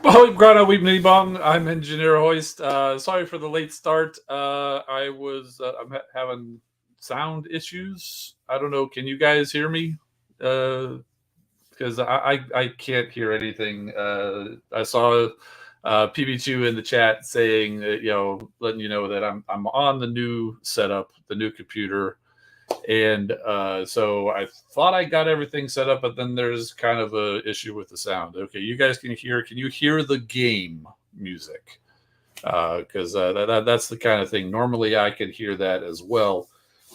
Well, Grana Weebney Bong. I'm Engineer Hoist. Sorry for the late start. I'm having sound issues. I don't know. Can you guys hear me? Because I can't hear anything. I saw PB2 in the chat saying that, letting you know that I'm on the new setup, the new computer, and so I thought I got everything set up, but then there's kind of a issue with the sound. Okay, you guys can hear. Can you hear the game music? Because that's the kind of thing. Normally, I can hear that as well,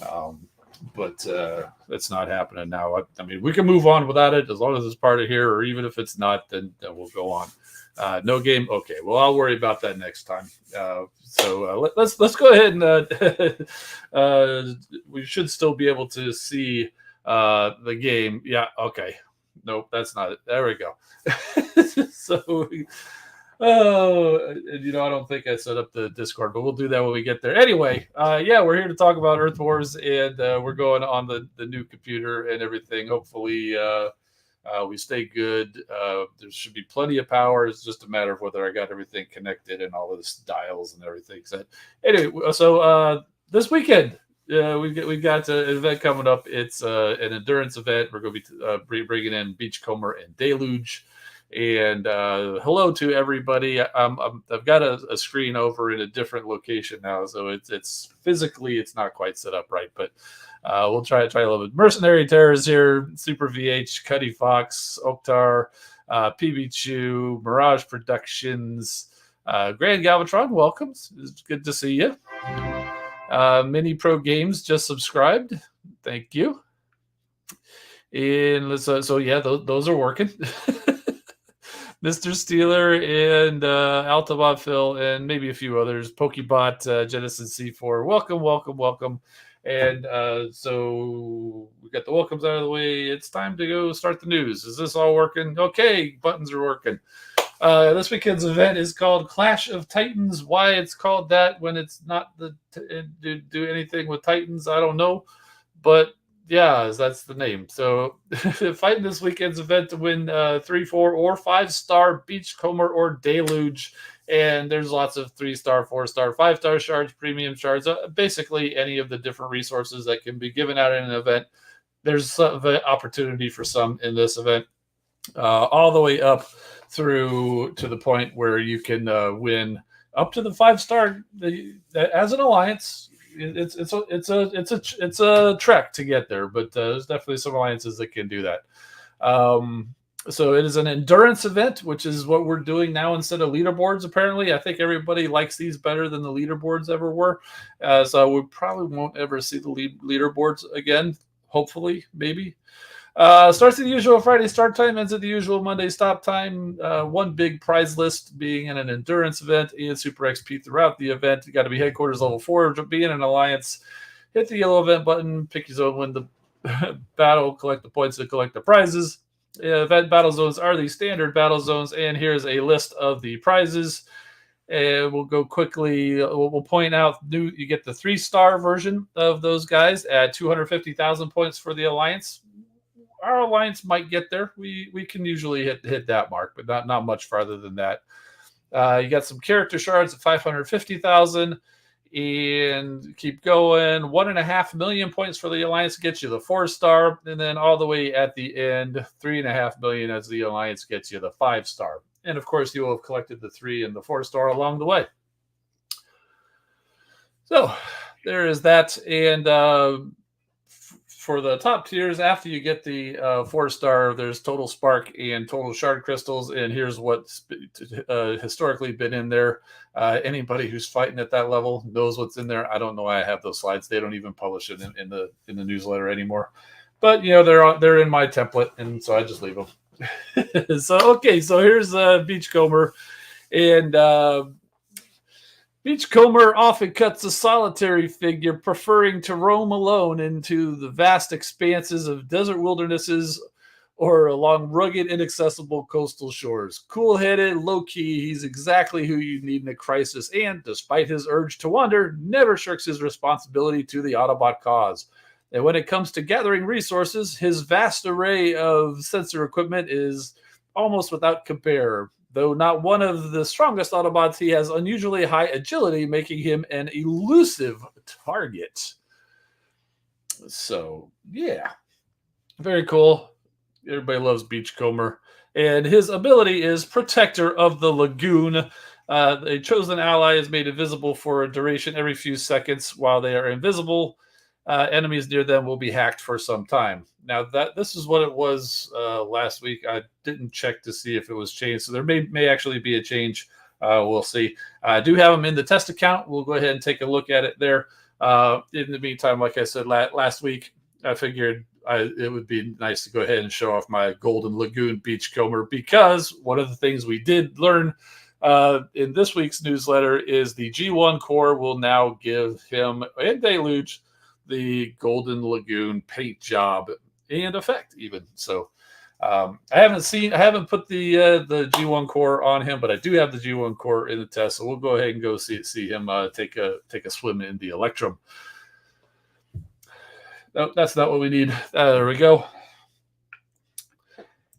um, but it's not happening now. I mean, we can move on without it as long as it's part of here, or even if it's not, then we'll go on. No game. Okay. Well, I'll worry about that next time. Let's go ahead and we should still be able to see the game. Yeah. Okay. Nope, that's not it. There we go. so Oh, and I don't think I set up the Discord, but we'll do that when we get there. Anyway, yeah, we're here to talk about Earth Wars, and we're going on the new computer and everything. Hopefully, we stay good. There should be plenty of power. It's just a matter of whether I got everything connected and all of this dials and everything. So, anyway, this weekend. We've got an event coming up. It's an endurance event. We're going to be bringing in Beachcomber and Deluge. And hello to everybody. I've got a screen over in a different location now, so it's physically it's not quite set up right, but we'll try a little bit. Mercenary Terrors here, Super VH, Cuddy Fox, Oktar, PB Chew, Mirage Productions, Grand Galvatron. Welcome, it's good to see you. Mini Pro Games just subscribed. Thank you. And so yeah, those are working. Mr. Steeler and Altabot Phil and maybe a few others. Pokebot, Genesis C4. Welcome. And so we got the welcomes out of the way. It's time to go start the news. Is this all working? Okay, buttons are working. This weekend's event is called Clash of Titans. Why it's called that when it's not do anything with Titans, I don't know. But yeah, that's the name. So fighting this weekend's event to win 3, 4, or 5-star Beachcomber or Deluge. And there's lots of 3-star, 4-star, 5-star shards, premium shards, basically any of the different resources that can be given out in an event. There's some opportunity for some in this event, all the way up through to the point where you can win up to the 5-star as an alliance. It's a trek to get there, but there's definitely some alliances that can do that. So it is an endurance event, which is what we're doing now instead of leaderboards. Apparently, I think everybody likes these better than the leaderboards ever were. So we probably won't ever see the leaderboards again. Hopefully, maybe. Starts at the usual Friday start time, ends at the usual Monday stop time. One big prize list being in an endurance event and Super XP throughout the event. You got to be headquarters level 4 to be in an alliance. Hit the yellow event button, pick your zone, win the battle, collect the points to collect the prizes. Event battle zones are the standard battle zones, and here's a list of the prizes. And we'll go quickly. We'll point out you get the 3-star version of those guys at 250,000 points for the alliance. Our alliance might get there. We can usually hit that mark, but not much farther than that. You got some character shards at 550,000, and keep going. 1.5 million points for the alliance gets you the 4-star, and then all the way at the end, 3.5 million as the alliance gets you the 5-star. And of course, you will have collected the 3 and the 4-star along the way. So there is that, and for the top tiers, after you get the 4-star, there's total spark and total shard crystals, and here's what's historically been in there. Anybody who's fighting at that level knows what's in there. I don't know why I have those slides. They don't even publish it in the newsletter anymore. But they're in my template, and so I just leave them. So here's Beachcomber, and Beachcomber often cuts a solitary figure, preferring to roam alone into the vast expanses of desert wildernesses or along rugged, inaccessible coastal shores. Cool-headed, low-key, he's exactly who you need in a crisis, and, despite his urge to wander, never shirks his responsibility to the Autobot cause. And when it comes to gathering resources, his vast array of sensor equipment is almost without compare. Though not one of the strongest Autobots, he has unusually high agility, making him an elusive target. So, yeah. Very cool. Everybody loves Beachcomber. And his ability is Protector of the Lagoon. A chosen ally is made invisible for a duration every few seconds. While they are invisible, enemies near them will be hacked for some time. Now, this is what it was last week. I didn't check to see if it was changed, so there may actually be a change. We'll see. I do have them in the test account. We'll go ahead and take a look at it there. In the meantime, like I said last week, I figured it would be nice to go ahead and show off my Golden Lagoon Beachcomber, because one of the things we did learn in this week's newsletter is the G1 Core will now give him and Deluge the Golden Lagoon paint job and effect even. So I haven't put the G1 Core on him, but I do have the G1 Core in the test. So we'll go ahead and go see him take a swim in the Electrum. No, that's not what we need. There we go.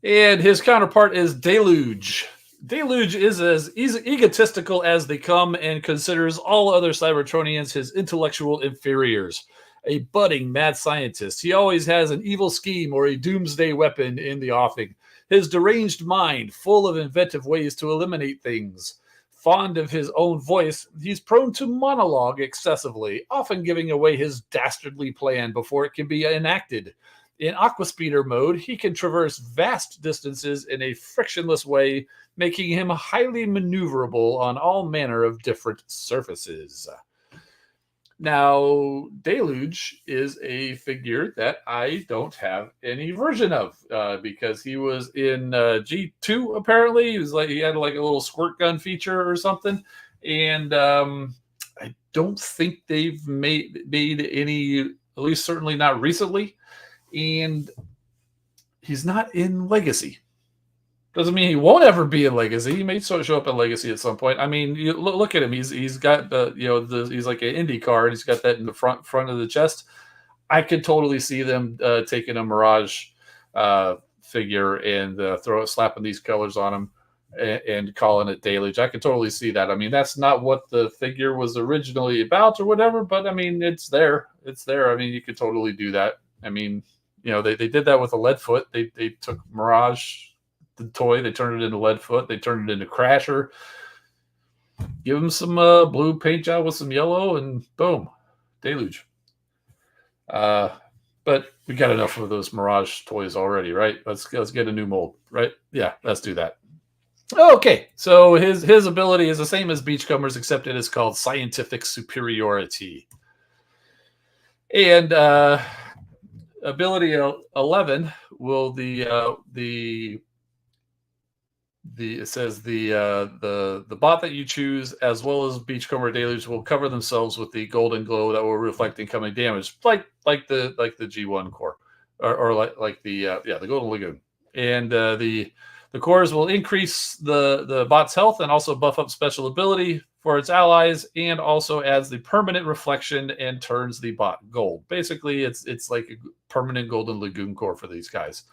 And his counterpart is Deluge. Deluge is as egotistical as they come and considers all other Cybertronians his intellectual inferiors. A budding mad scientist, he always has an evil scheme or a doomsday weapon in the offing. His deranged mind, full of inventive ways to eliminate things. Fond of his own voice, he's prone to monologue excessively, often giving away his dastardly plan before it can be enacted. In Aquaspeeder mode, he can traverse vast distances in a frictionless way, making him highly maneuverable on all manner of different surfaces. Now, Deluge is a figure that I don't have any version of because he was in G2 apparently. He had like a little squirt gun feature or something, and I don't think they've made any, at least certainly not recently, and he's not in Legacy. Doesn't mean he won't ever be in Legacy. He may show up in Legacy at some point. I mean, you look at him. He's got he's like an Indy car, and he's got that in the front of the chest. I could totally see them taking a Mirage figure and slapping these colors on him and calling it Deluge. I could totally see that. I mean, that's not what the figure was originally about or whatever, but I mean, it's there. It's there. I mean, you could totally do that. I mean, they did that with a Leadfoot. They took Mirage, the toy, they turned it into Leadfoot, they turned it into Crasher, give him some blue paint job with some yellow, and boom, Deluge. But we got enough of those Mirage toys already, right? Let's get a new mold, right? Yeah, let's do that. Okay, so his ability is the same as Beachcomber's, except it is called Scientific Superiority. And ability 11 will it says the bot that you choose, as well as Beachcomber Deluge, will cover themselves with the golden glow that will reflect incoming damage, like the G1 core, or like the Golden Lagoon. And the cores will increase the bot's health and also buff up special ability for its allies, and also adds the permanent reflection and turns the bot gold. Basically, it's like a permanent Golden Lagoon core for these guys.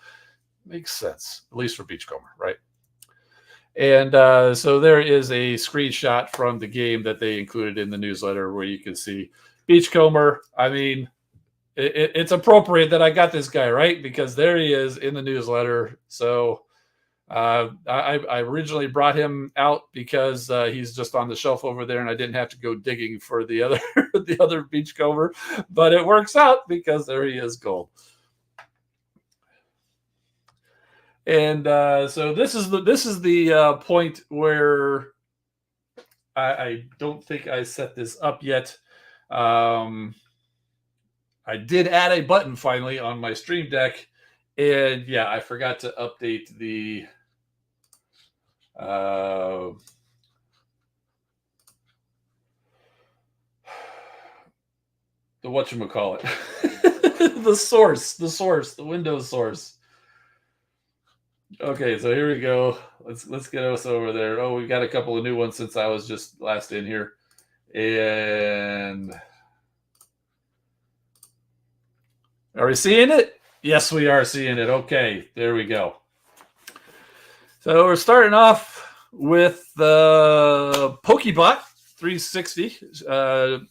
Makes sense, at least for Beachcomber, right? And so there is a screenshot from the game that they included in the newsletter where you can see Beachcomber. I mean, it's appropriate that I got this guy, right? Because there he is in the newsletter. So I originally brought him out because he's just on the shelf over there, and I didn't have to go digging for the other the other Beachcomber. But it works out because there he is, gold. And so this is the point where I don't think I set this up yet. I did add a button finally on my Stream Deck, and yeah, I forgot to update the whatchamacallit. the Windows source. Okay, so here we go. Let's get us over there. Oh, we've got a couple of new ones since I was just last in here. And are we seeing it? Yes, we are seeing it. Okay, there we go. So we're starting off with the Pokebot 360.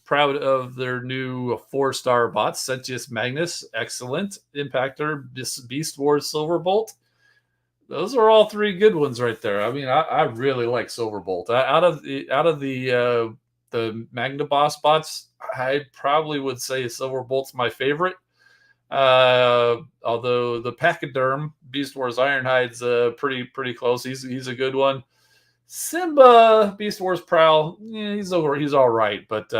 Proud of their new 4-star bots. Sentius Magnus, excellent. Impactor, Beast Wars Silverbolt. Those are all 3 good ones right there. I mean, I really like Silverbolt. Out of the Magnaboss bots, I probably would say Silverbolt's my favorite. Although the Pachyderm Beast Wars Ironhide's pretty close. He's a good one. Simba Beast Wars Prowl, yeah, he's all right, but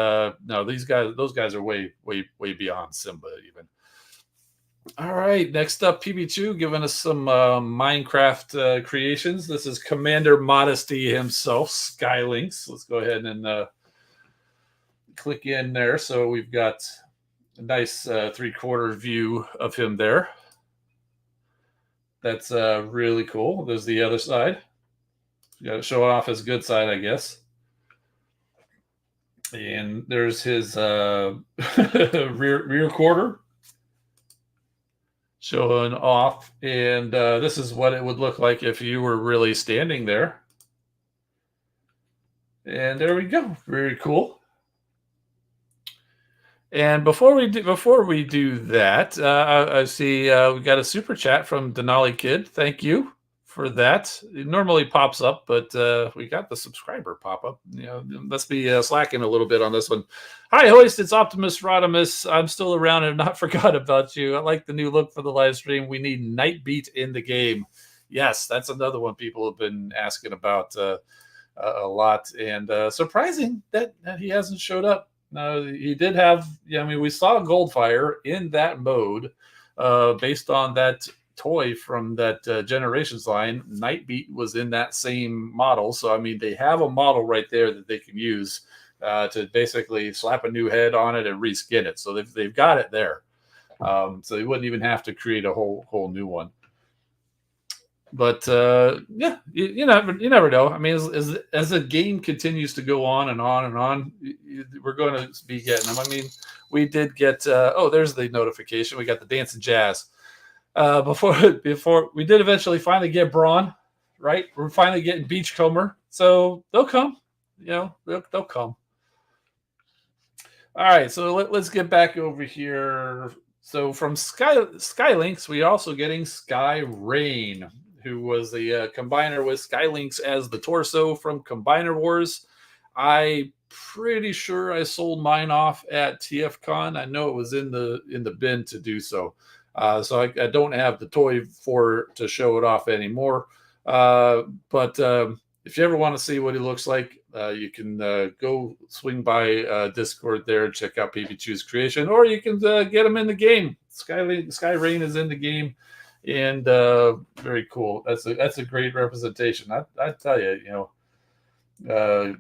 no, those guys are way beyond Simba even. All right, next up, PB2 giving us some Minecraft creations. This is Commander Modesty himself, Skylinks. Let's go ahead and click in there. So we've got a nice 3/4 view of him there. That's really cool. There's the other side. You got to show off his good side, I guess. And there's his rear quarter showing off. And this is what it would look like if you were really standing there. And there we go. Very cool. And before we do that, I see we got a super chat from Denali Kid. Thank you for that. It normally pops up, but we got the subscriber pop up. You know, let's be slacking a little bit on this one. Hi, Hoist. It's Optimus Rodimus. I'm still around and not forgot about you. I like the new look for the live stream. We need Nightbeat in the game. Yes, that's another one people have been asking about a lot, and surprising that he hasn't showed up. No, he did have. Yeah, I mean, we saw Goldfire in that mode, based on that toy from that Generations line. Nightbeat was in that same model, so I mean, they have a model right there that they can use to basically slap a new head on it and reskin it. So they've got it there, so they wouldn't even have to create a whole new one. But yeah, you never know. I mean, as the game continues to go on and on and on, we're going to be getting them. I mean, we did get. Oh, there's the notification. We got the Dance and Jazz. Before we did eventually finally get Braun, right? We're finally getting Beachcomber, so they'll come. You know, they'll come. All right, so let's get back over here. So from Skylinks, we also getting Sky Rain, who was the combiner with Skylinks as the torso from Combiner Wars. I pretty sure I sold mine off at TFCon. I know it was in the bin to do so. So I don't have the toy to show it off anymore. But if you ever want to see what he looks like, you can go swing by Discord there and check out PB2's creation, or you can get him in the game. Sky Rain is in the game, and very cool. That's a great representation. I tell you, you know,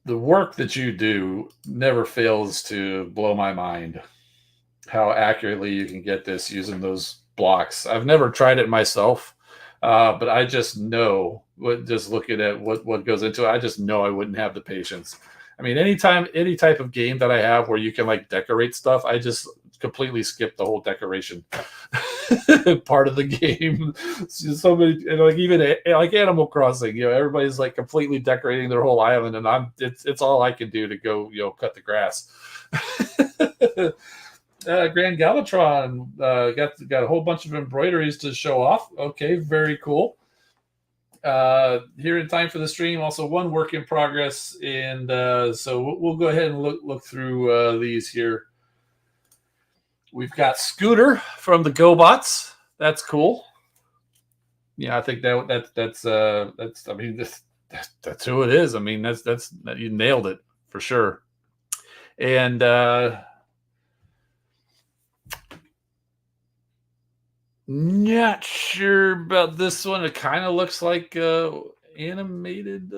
the work that you do never fails to blow my mind. How accurately you can get this using those blocks. I've never tried it myself, but I just know, just looking at what goes into it, I just know I wouldn't have the patience. I mean, any type of game that I have where you can like decorate stuff, I just completely skip the whole decoration part of the game. So many, like even like Animal Crossing, you know, everybody's like completely decorating their whole island, and it's all I can do to go, you know, cut the grass. Grand Galvatron got a whole bunch of embroideries to show off. Okay, very cool. Here in time for the stream, also one work in progress, and so we'll go ahead and look through these here. We've got Scooter from the GoBots. That's cool. Yeah, I think that's I mean that's who it is. I mean that's you nailed it for sure. And not sure about this one. It kind of looks like animated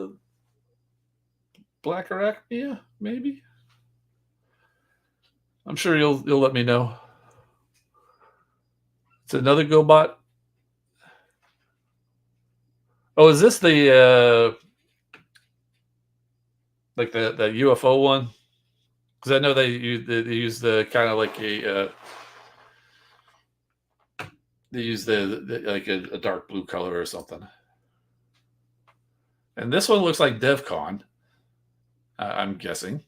Black Arachnia, maybe. I'm sure you'll let me know. It's another GoBot. Oh, is this the like the UFO one? Because I know they use the kind of like a they use the like a dark blue color or something. And this one looks like DevCon. I'm guessing.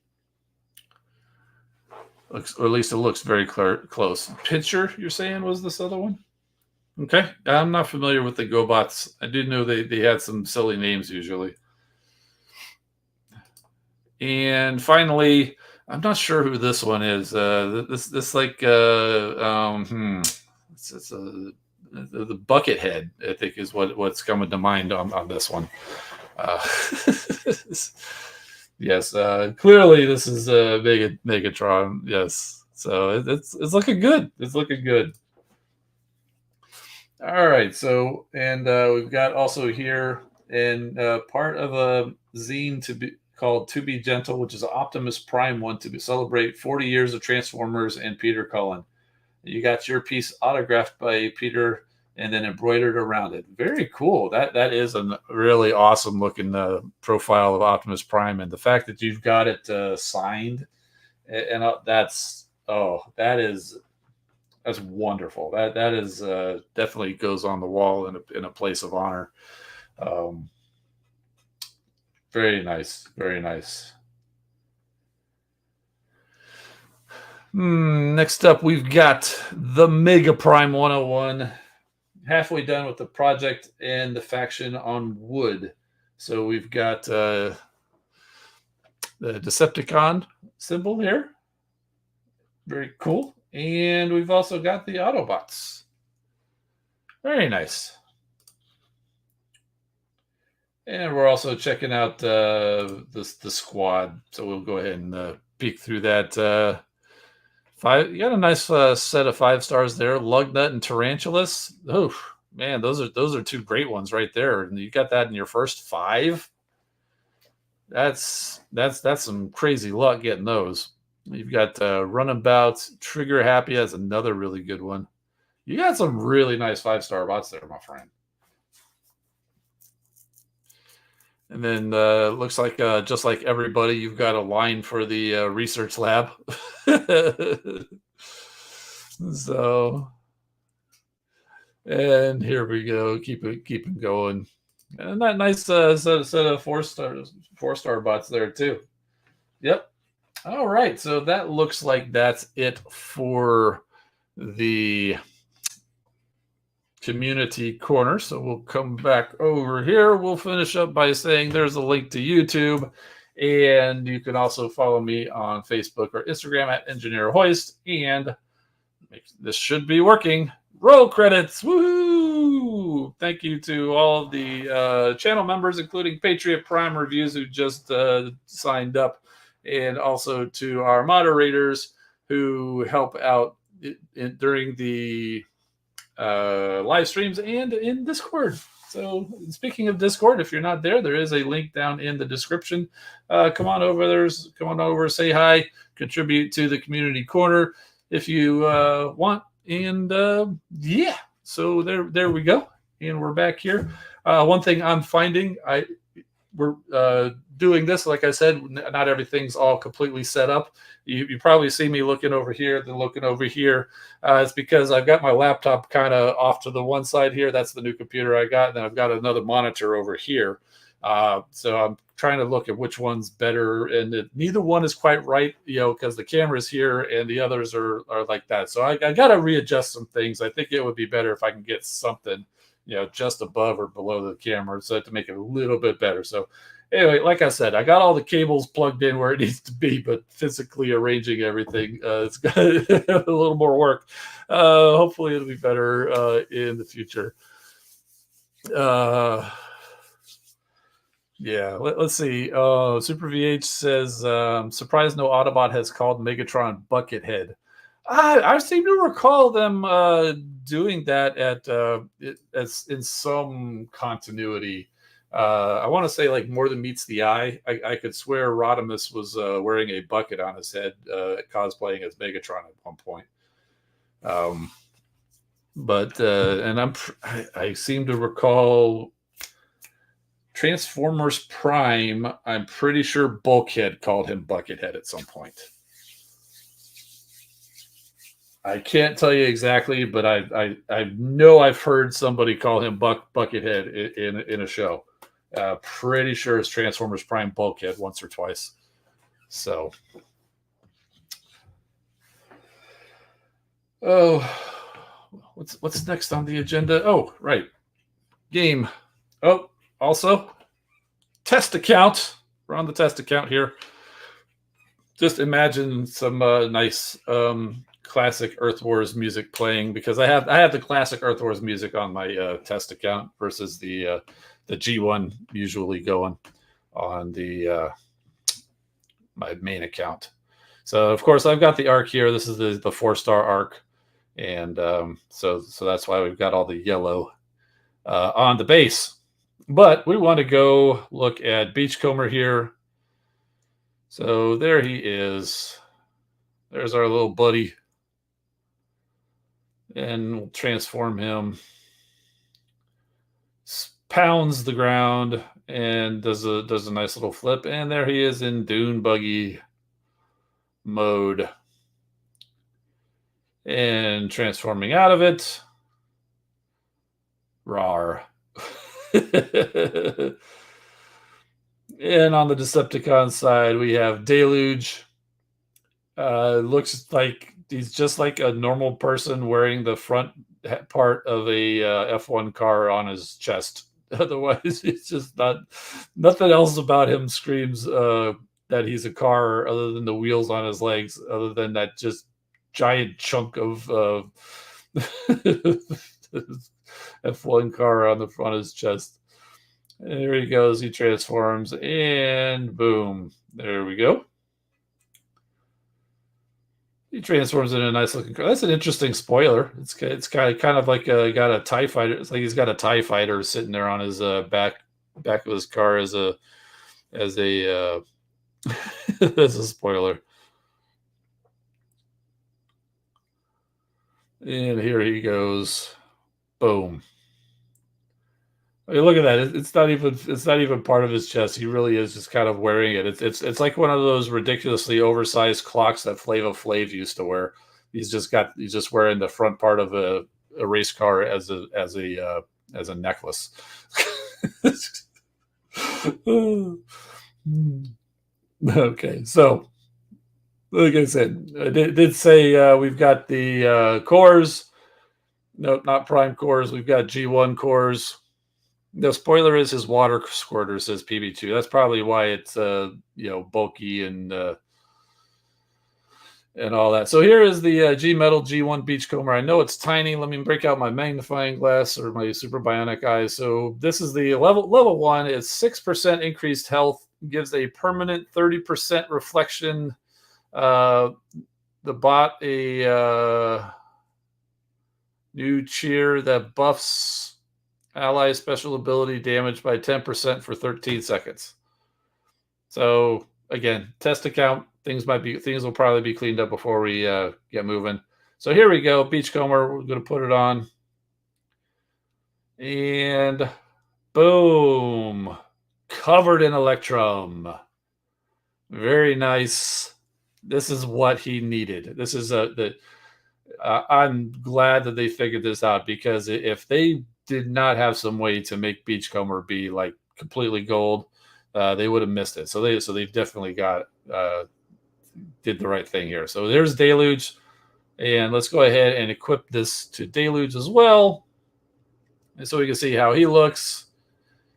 Looks, or at least it looks very close. Picture, you're saying, was this other one? Okay. I'm not familiar with the GoBots. I did know they had some silly names usually. And finally, I'm not sure who this one is. This like it's the Buckethead, I think, is what's coming to mind on this one. Yes, clearly this is Megatron. Yes, so it's looking good. It's looking good. All right, so and we've got also here and part of a zine to be called "To Be Gentle," which is an Optimus Prime one to celebrate 40 years of Transformers and Peter Cullen. You got your piece autographed by Peter and then embroidered around it. Very cool. That is a really awesome looking profile of Optimus Prime, and the fact that you've got it signed, and that's wonderful. That is definitely goes on the wall in a place of honor. Very nice, very nice. Next up, we've got the Mega Prime 101. Halfway done with the project and the faction on wood. So we've got the Decepticon symbol here. Very cool. And we've also got the Autobots. Very nice. And we're also checking out the squad. So we'll go ahead and peek through that. You got a nice set of 5 stars there. Lugnut and Tarantulas. Oh man, those are 2 great ones right there. And you got that in your first 5. That's some crazy luck getting those. You've got Runabout, Trigger Happy. That's another really good one. You got some really nice 5-star bots there, my friend. And then looks like just like everybody, you've got a line for the research lab. So, and here we go. Keep it going. And that nice set of 4-star bots there too. Yep. All right. So that looks like that's it for the community corner. So we'll come back over here. We'll finish up by saying there's a link to YouTube, and you can also follow me on Facebook or Instagram at Engineer Hoist. And this should be working. Roll credits. Woohoo! Thank you to all of the channel members, including Patriot Prime Reviews, who just signed up, and also to our moderators who help out during the live streams and in Discord. So speaking of Discord, if you're not there, there is a link down in the description. Come on over, say hi, contribute to the community corner if you want. And yeah, so there we go. And we're back here. One thing I'm finding, we're doing this, like I said, not everything's all completely set up. You probably see me looking over here, then looking over here. It's because I've got my laptop kind of off to the one side here. That's the new computer I got. And then I've got another monitor over here. So I'm trying to look at which one's better. And neither one is quite right, because the camera's here and the others are like that. So I got to readjust some things. I think it would be better if I can get something, just above or below the camera, so to make it a little bit better. So anyway, like I said, I got all the cables plugged in where it needs to be, but physically arranging everything, it's got a little more work. Hopefully it'll be better in the future. Yeah, let's see. Super VH says, surprised no Autobot has called Megatron Buckethead. I seem to recall them doing that as in some continuity. I want to say like more than meets the eye. I could swear Rodimus was wearing a bucket on his head, cosplaying as Megatron at one point. And I seem to recall Transformers Prime. I'm pretty sure Bulkhead called him Buckethead at some point. I can't tell you exactly, but I know I've heard somebody call him Buckethead in a show. Pretty sure it's Transformers Prime Bulkhead once or twice. So, oh, what's next on the agenda? Oh, right, game. Oh, also test account. We're on the test account here. Just imagine some nice classic Earth Wars music playing, because I have the classic Earth Wars music on my test account versus the G1 usually going on the my main account. So of course I've got the arc here. This is the 4-star arc, and so that's why we've got all the yellow on the base. But we want to go look at Beachcomber here. So there he is. There's our little buddy. And we'll transform him. Pounds the ground and does a nice little flip. And there he is in dune buggy mode. And transforming out of it. Rawr. And on the Decepticon side, we have Deluge. Looks like he's just like a normal person wearing the front part of a F1 car on his chest. Otherwise, it's just nothing else about him screams that he's a car, other than the wheels on his legs, other than that just giant chunk of F1 car on the front of his chest. And there he goes. He transforms, and boom. There we go. He transforms into a nice looking car. That's an interesting spoiler. It's kind of like got a TIE fighter. It's like he's got a TIE fighter sitting there on his back of his car as a as a spoiler. And here he goes. Boom. I mean, look at that. It's not even part of his chest. He really is just kind of wearing it. It's like one of those ridiculously oversized clocks that Flava Flav used to wear. He's just wearing the front part of a race car as a necklace. Okay, so like I said, I did say we've got the cores. Nope, not prime cores. We've got G1 cores. The spoiler is his water squirter says PB2. That's probably why it's bulky and all that. So here is the G Metal G1 Beachcomber. I know it's tiny. Let me break out my magnifying glass or my super bionic eyes. So this is the level 1. It's 6% increased health, gives a permanent 30% reflection. The bot a new cheer that buffs ally special ability damage by 10% for 13 seconds. So again, test account. Things will probably be cleaned up before we get moving. So here we go, Beachcomber. We're going to put it on, and boom, covered in Electrum. Very nice. This is what he needed. This is I'm glad that they figured this out, because if they did not have some way to make Beachcomber be like completely gold, they would have missed it. So they definitely did the right thing here. So there's Deluge, and let's go ahead and equip this to Deluge as well, and so we can see how he looks.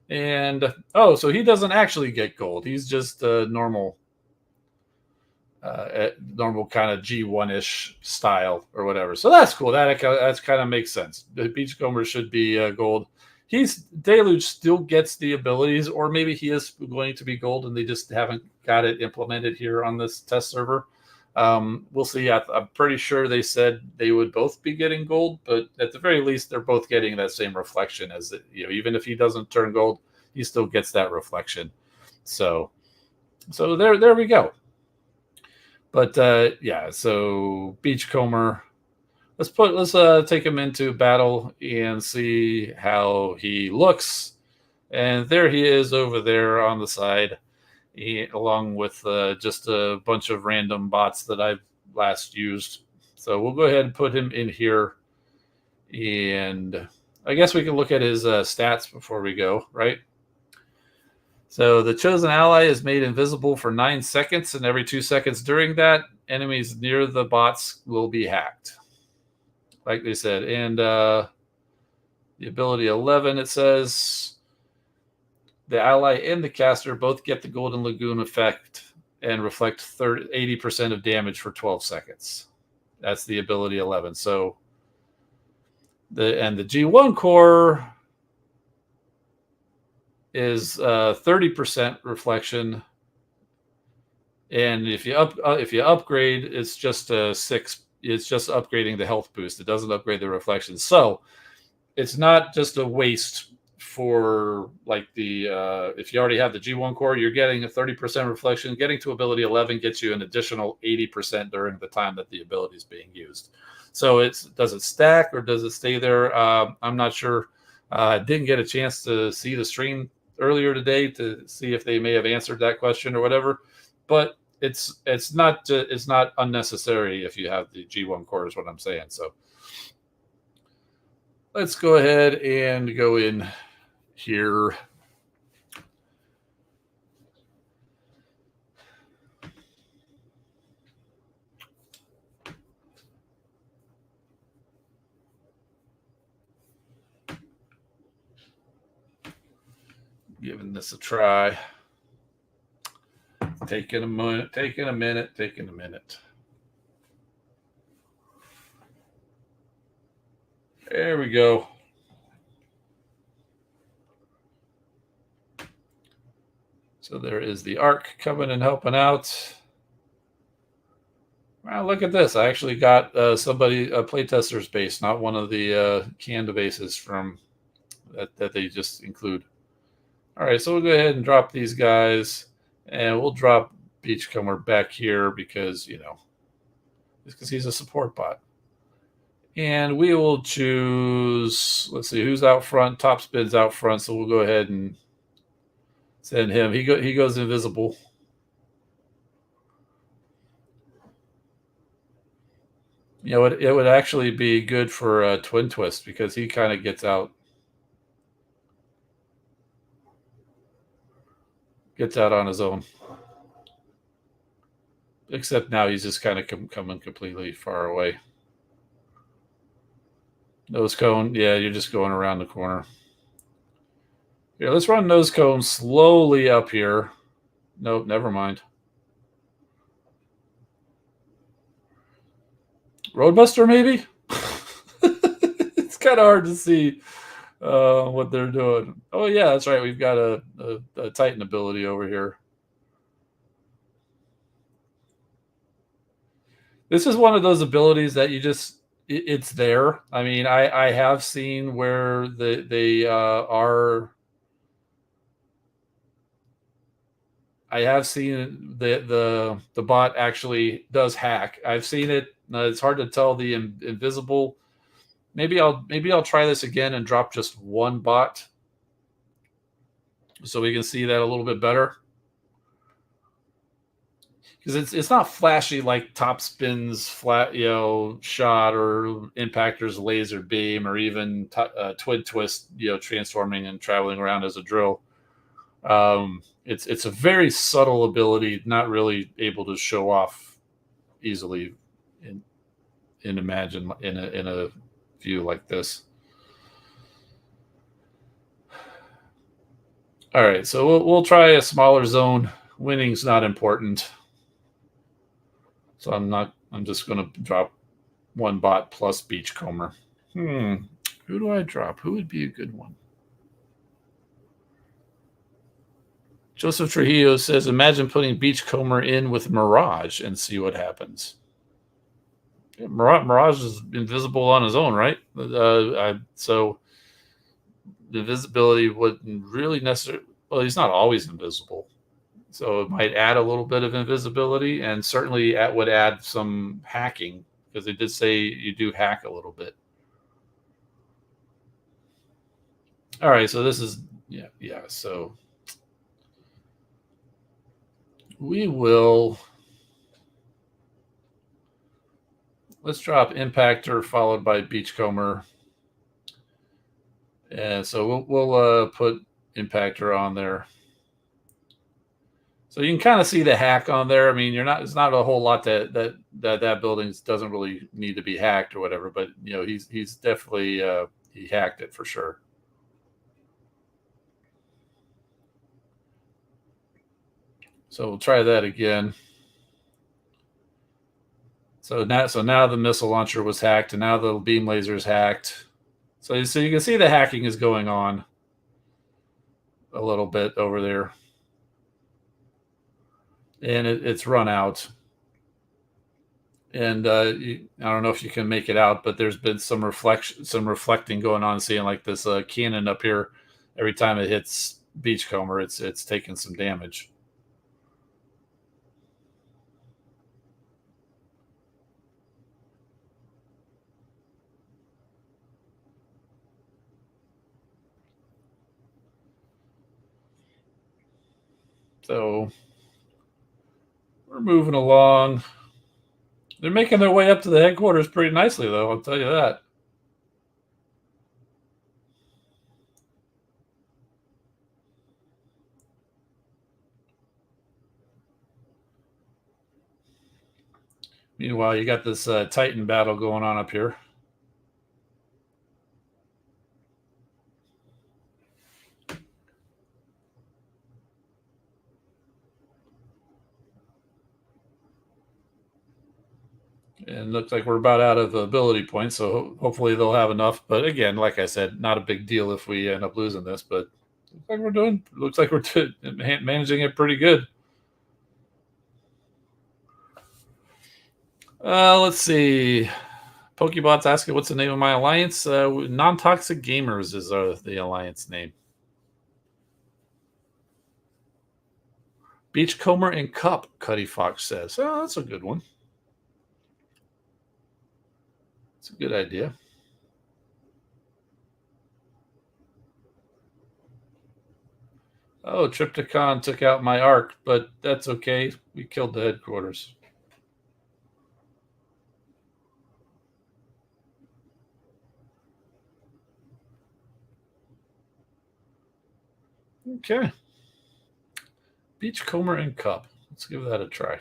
And so he doesn't actually get gold. He's just normal kind of G1-ish style or whatever. So that's cool. That kind of makes sense. The Beachcomber should be gold. Deluge still gets the abilities, or maybe he is going to be gold and they just haven't got it implemented here on this test server. We'll see. I'm pretty sure they said they would both be getting gold, but at the very least, they're both getting that same reflection as even if he doesn't turn gold, he still gets that reflection. So there we go. But so Beachcomber, let's take him into battle and see how he looks. And there he is over there on the side, along with just a bunch of random bots that I've last used. So we'll go ahead and put him in here, and I guess we can look at his stats before we go, right? So the chosen ally is made invisible for 9 seconds, and every 2 seconds during that, enemies near the bots will be hacked. Like they said. And the ability 11, it says the ally and the caster both get the Golden Lagoon effect and reflect 80% of damage for 12 seconds. That's the ability 11. So the G1 core is 30% reflection, and if you upgrade, it's just a 6. It's just upgrading the health boost. It doesn't upgrade the reflection. So it's not just a waste for like the if you already have the G1 core, you're getting a 30% reflection. Getting to ability 11 gets you an additional 80% during the time that the ability is being used. So does it stack or does it stay there? I'm not sure. I didn't get a chance to see the stream earlier today to see if they may have answered that question or whatever, but it's not unnecessary if you have the G1 core is what I'm saying. So let's go ahead and go in here. Giving this a try. Taking a minute. There we go. So there is the Ark coming and helping out. Wow, look at this. I actually got somebody, a playtester's base, not one of the canned bases from that they just include. All right, so we'll go ahead and drop these guys, and we'll drop Beachcomber back here because, because he's a support bot. And we will choose, let's see, who's out front. Top Spin's out front, so we'll go ahead and send him. He goes invisible. It would actually be good for Twin Twist because he kind of gets out on his own. Except now he's just kind of coming completely far away. Nose cone, yeah, you're just going around the corner. Yeah, let's run nose cone slowly up here. Nope, never mind. Roadbuster, maybe? It's kind of hard to see what they're doing. Oh, yeah, that's right. We've got a Titan ability over here. This is one of those abilities that you just, it's there. I mean, I have seen where they are. I have seen the bot actually does hack. I've seen it. It's hard to tell the invisible. Maybe I'll try this again and drop just one bot so we can see that a little bit better. Because it's not flashy like Top Spin's flat shot or Impactor's laser beam or even Twin Twist transforming and traveling around as a drill. It's a very subtle ability, not really able to show off easily in Imagine in a view like this. All right, so we'll try a smaller zone. Winning's not important. So I'm just going to drop one bot plus Beachcomber. Who do I drop? Who would be a good one? Joseph Trujillo says, imagine putting Beachcomber in with Mirage and see what happens. Yeah, Mirage is invisible on his own, right? So the visibility wouldn't really necessarily... Well, he's not always invisible. So it might add a little bit of invisibility, and certainly would add some hacking, because they did say you do hack a little bit. All right, so this is, yeah. So we will... Let's drop Impactor followed by Beachcomber. And so we'll put Impactor on there. So you can kind of see the hack on there. I mean, you're not. It's not a whole lot that building doesn't really need to be hacked or whatever. But he's definitely he hacked it for sure. So we'll try that again. So now the missile launcher was hacked, and now the beam laser is hacked. So you can see the hacking is going on a little bit over there, and it's run out. And I don't know if you can make it out, but there's been some reflecting going on, seeing like this cannon up here. Every time it hits Beachcomber, it's taking some damage. So we're moving along. They're making their way up to the headquarters pretty nicely, though. I'll tell you that. Meanwhile, you got this Titan battle going on up here. And looks like we're about out of ability points, so hopefully they'll have enough. But again, like I said, not a big deal if we end up losing this. But looks like we're managing it pretty good. Let's see. Pokebot's asking what's the name of my alliance. Non-Toxic Gamers is the alliance name. Beachcomber and Cup, Cuddy Fox says. Oh, that's a good one. It's a good idea. Oh, Triptychon took out my arc, but that's okay. We killed the headquarters. Okay. Beachcomber and Cup. Let's give that a try.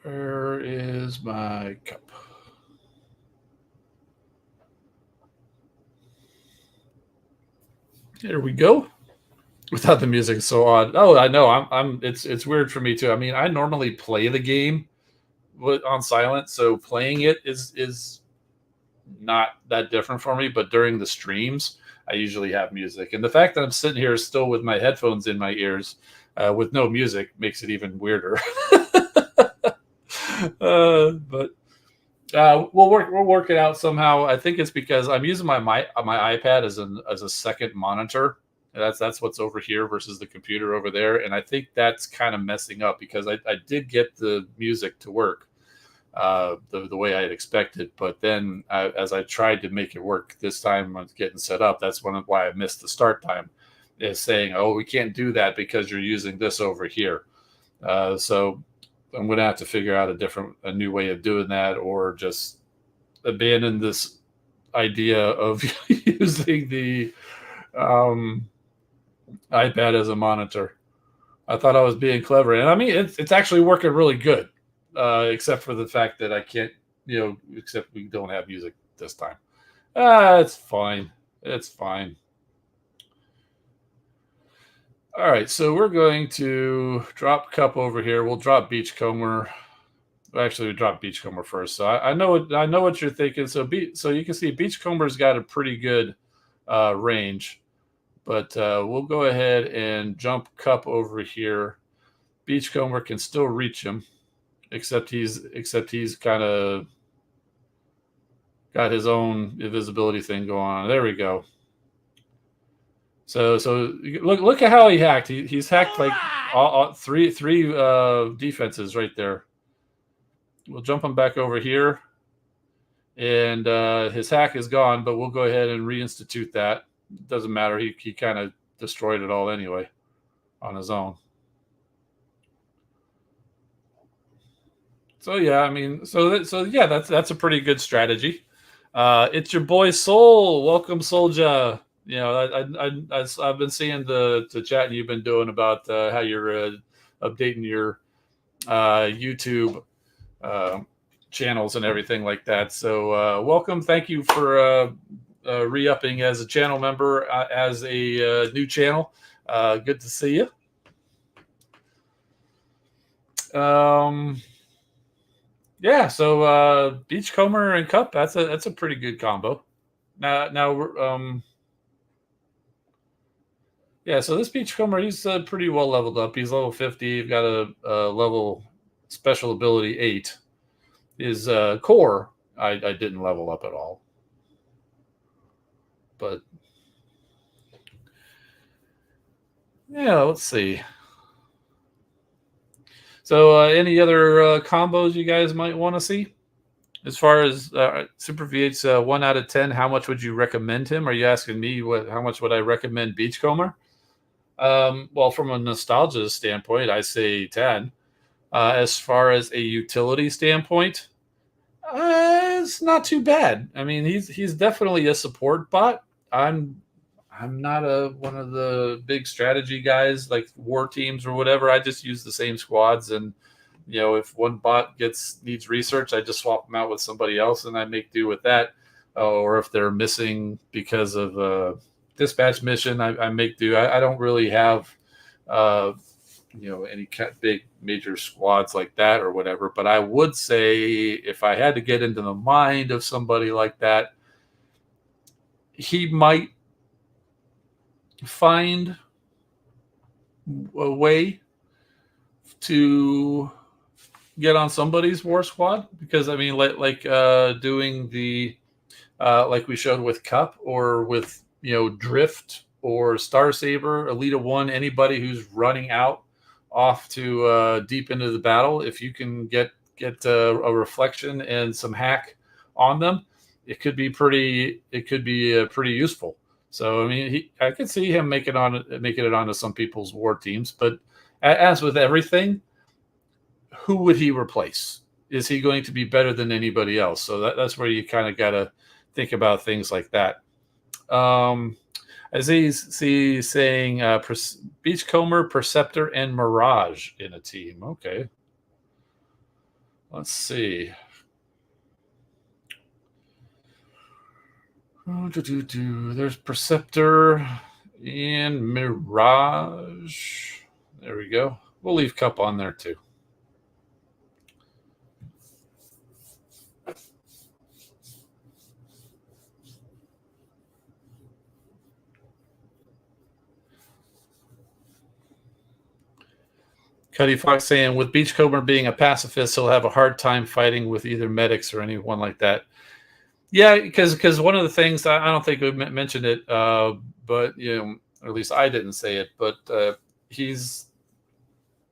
Where is my cup? There we go. Without the music, so odd. Oh, I know. It's weird for me too. I mean, I normally play the game on silent, so playing it is not that different for me. But during the streams, I usually have music, and the fact that I'm sitting here still with my headphones in my ears with no music makes it even weirder. But we'll work it out somehow. I think it's because I'm using my iPad as a second monitor. That's what's over here versus the computer over there, and I think that's kind of messing up because I did get the music to work the way I had expected, but then as I tried to make it work this time, I was getting set up. That's why I missed the start time. Is saying, oh, we can't do that because you're using this over here. So I'm going to have to figure out a new way of doing that, or just abandon this idea of using the iPad as a monitor. I thought I was being clever, and I mean it's actually working really good, except for the fact that I can't, except we don't have music this time. It's fine. It's fine. All right, so we're going to drop Cup over here. We'll drop Beachcomber. Actually, we dropped Beachcomber first. So I know what you're thinking. So you can see Beachcomber's got a pretty good range, but we'll go ahead and jump Cup over here. Beachcomber can still reach him, except he's kind of got his own invisibility thing going on. There we go. So look at how he hacked. He's hacked like all three defenses right there. We'll jump him back over here, and his hack is gone. But we'll go ahead and reinstitute that. Doesn't matter. He kind of destroyed it all anyway on his own. So yeah, I mean, so yeah, that's a pretty good strategy. It's your boy Soul. Welcome, Soldier. You know, I've been seeing the chat you've been doing about how you're updating your YouTube uh, channels and everything like that. So welcome. Thank you for re-upping as a channel member as a new channel. Good to see you. Yeah, so Beachcomber and Cup, that's a pretty good combo. Now, yeah, so this Beachcomber, he's pretty well leveled up. He's level 50. You've got a level special ability 8. His core, I didn't level up at all. But yeah, let's see. So, any other combos you guys might want to see? As far as Super V8's 1 out of 10, how much would you recommend him? Are you asking me how much would I recommend Beachcomber? Well, from a nostalgia standpoint, I say 10. As far as a utility standpoint, it's not too bad. I mean, he's definitely a support bot. I'm not one of the big strategy guys like war teams or whatever. I just use the same squads, and you know, if one bot needs research, I just swap them out with somebody else, and I make do with that. Or if they're missing because of a dispatch mission, I make do. I don't really have any big major squads like that or whatever. But I would say if I had to get into the mind of somebody like that, he might find a way to get on somebody's war squad, because I mean, like doing the like we showed with Cup, or with Drift or Star Saber, Elita 1, anybody who's running out off to deep into the battle, if you can get a reflection and some hack on them, it could be pretty useful. So I mean, I could see him making it onto some people's war teams. But as with everything, who would he replace? Is he going to be better than anybody else? So that's where you kind of got to think about things like that. Aziz saying Beachcomber, Perceptor, and Mirage in a team. Okay. Let's see. There's Perceptor and Mirage. There we go. We'll leave Cup on there too. Cuddy Fox saying, with Beachcomber being a pacifist, he'll have a hard time fighting with either medics or anyone like that. Yeah, because one of the things, I don't think we mentioned it, but or at least I didn't say it, but the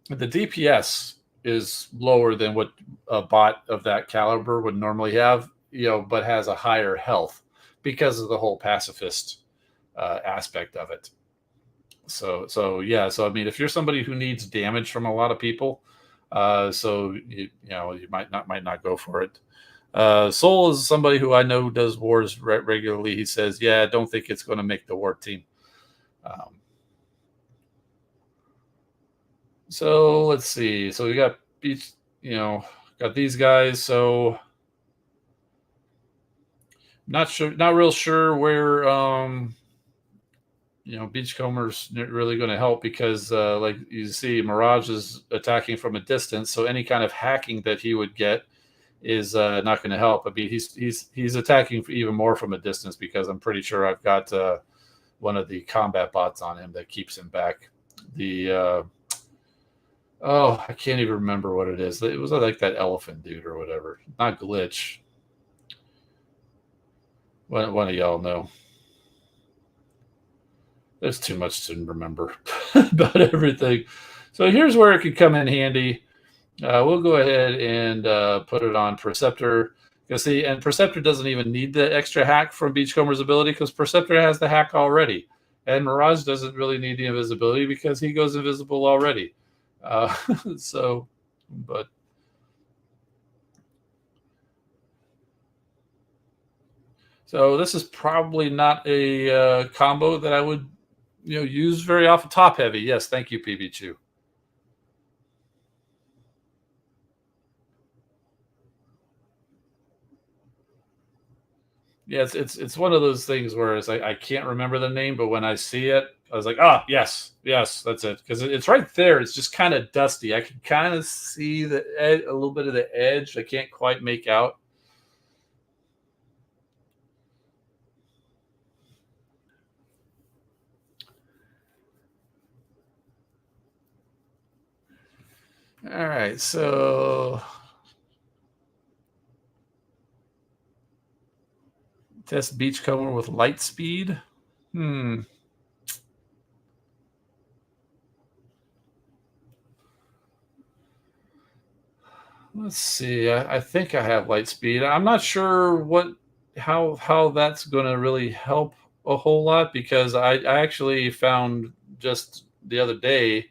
DPS is lower than what a bot of that caliber would normally have, but has a higher health because of the whole pacifist aspect of it. So yeah. So I mean, if you're somebody who needs damage from a lot of people, so you might not go for it. Soul is somebody who I know does wars regularly. He says, "Yeah, I don't think it's going to make the war team." So let's see. So we got got these guys. So not real sure where Beachcomber's really going to help, because like you see, Mirage is attacking from a distance, so any kind of hacking that he would get is not going to help. I mean, he's attacking even more from a distance, because I'm pretty sure I've got one of the combat bots on him that keeps him back. The I can't even remember what it is. It was like that elephant dude or whatever. Not Glitch. One of y'all know. There's too much to remember about everything. So here's where it could come in handy. We'll go ahead and put it on Perceptor. See, and Perceptor doesn't even need the extra hack from Beachcomber's ability, because Perceptor has the hack already. And Mirage doesn't really need the invisibility because he goes invisible already. But So this is probably not a combo that I would, use very often. Top heavy, yes, thank you, PB Chew. Yeah, it's one of those things where it's like I can't remember the name, but when I see it, I was like, ah, yes, yes, that's it, because it's right there. It's just kind of dusty. I can kind of see a little bit of the edge. I can't quite make out. All right, so test Beachcomber with light speed. Hmm. Let's see. I think I have light speed. I'm not sure how that's going to really help a whole lot, because I actually found just the other day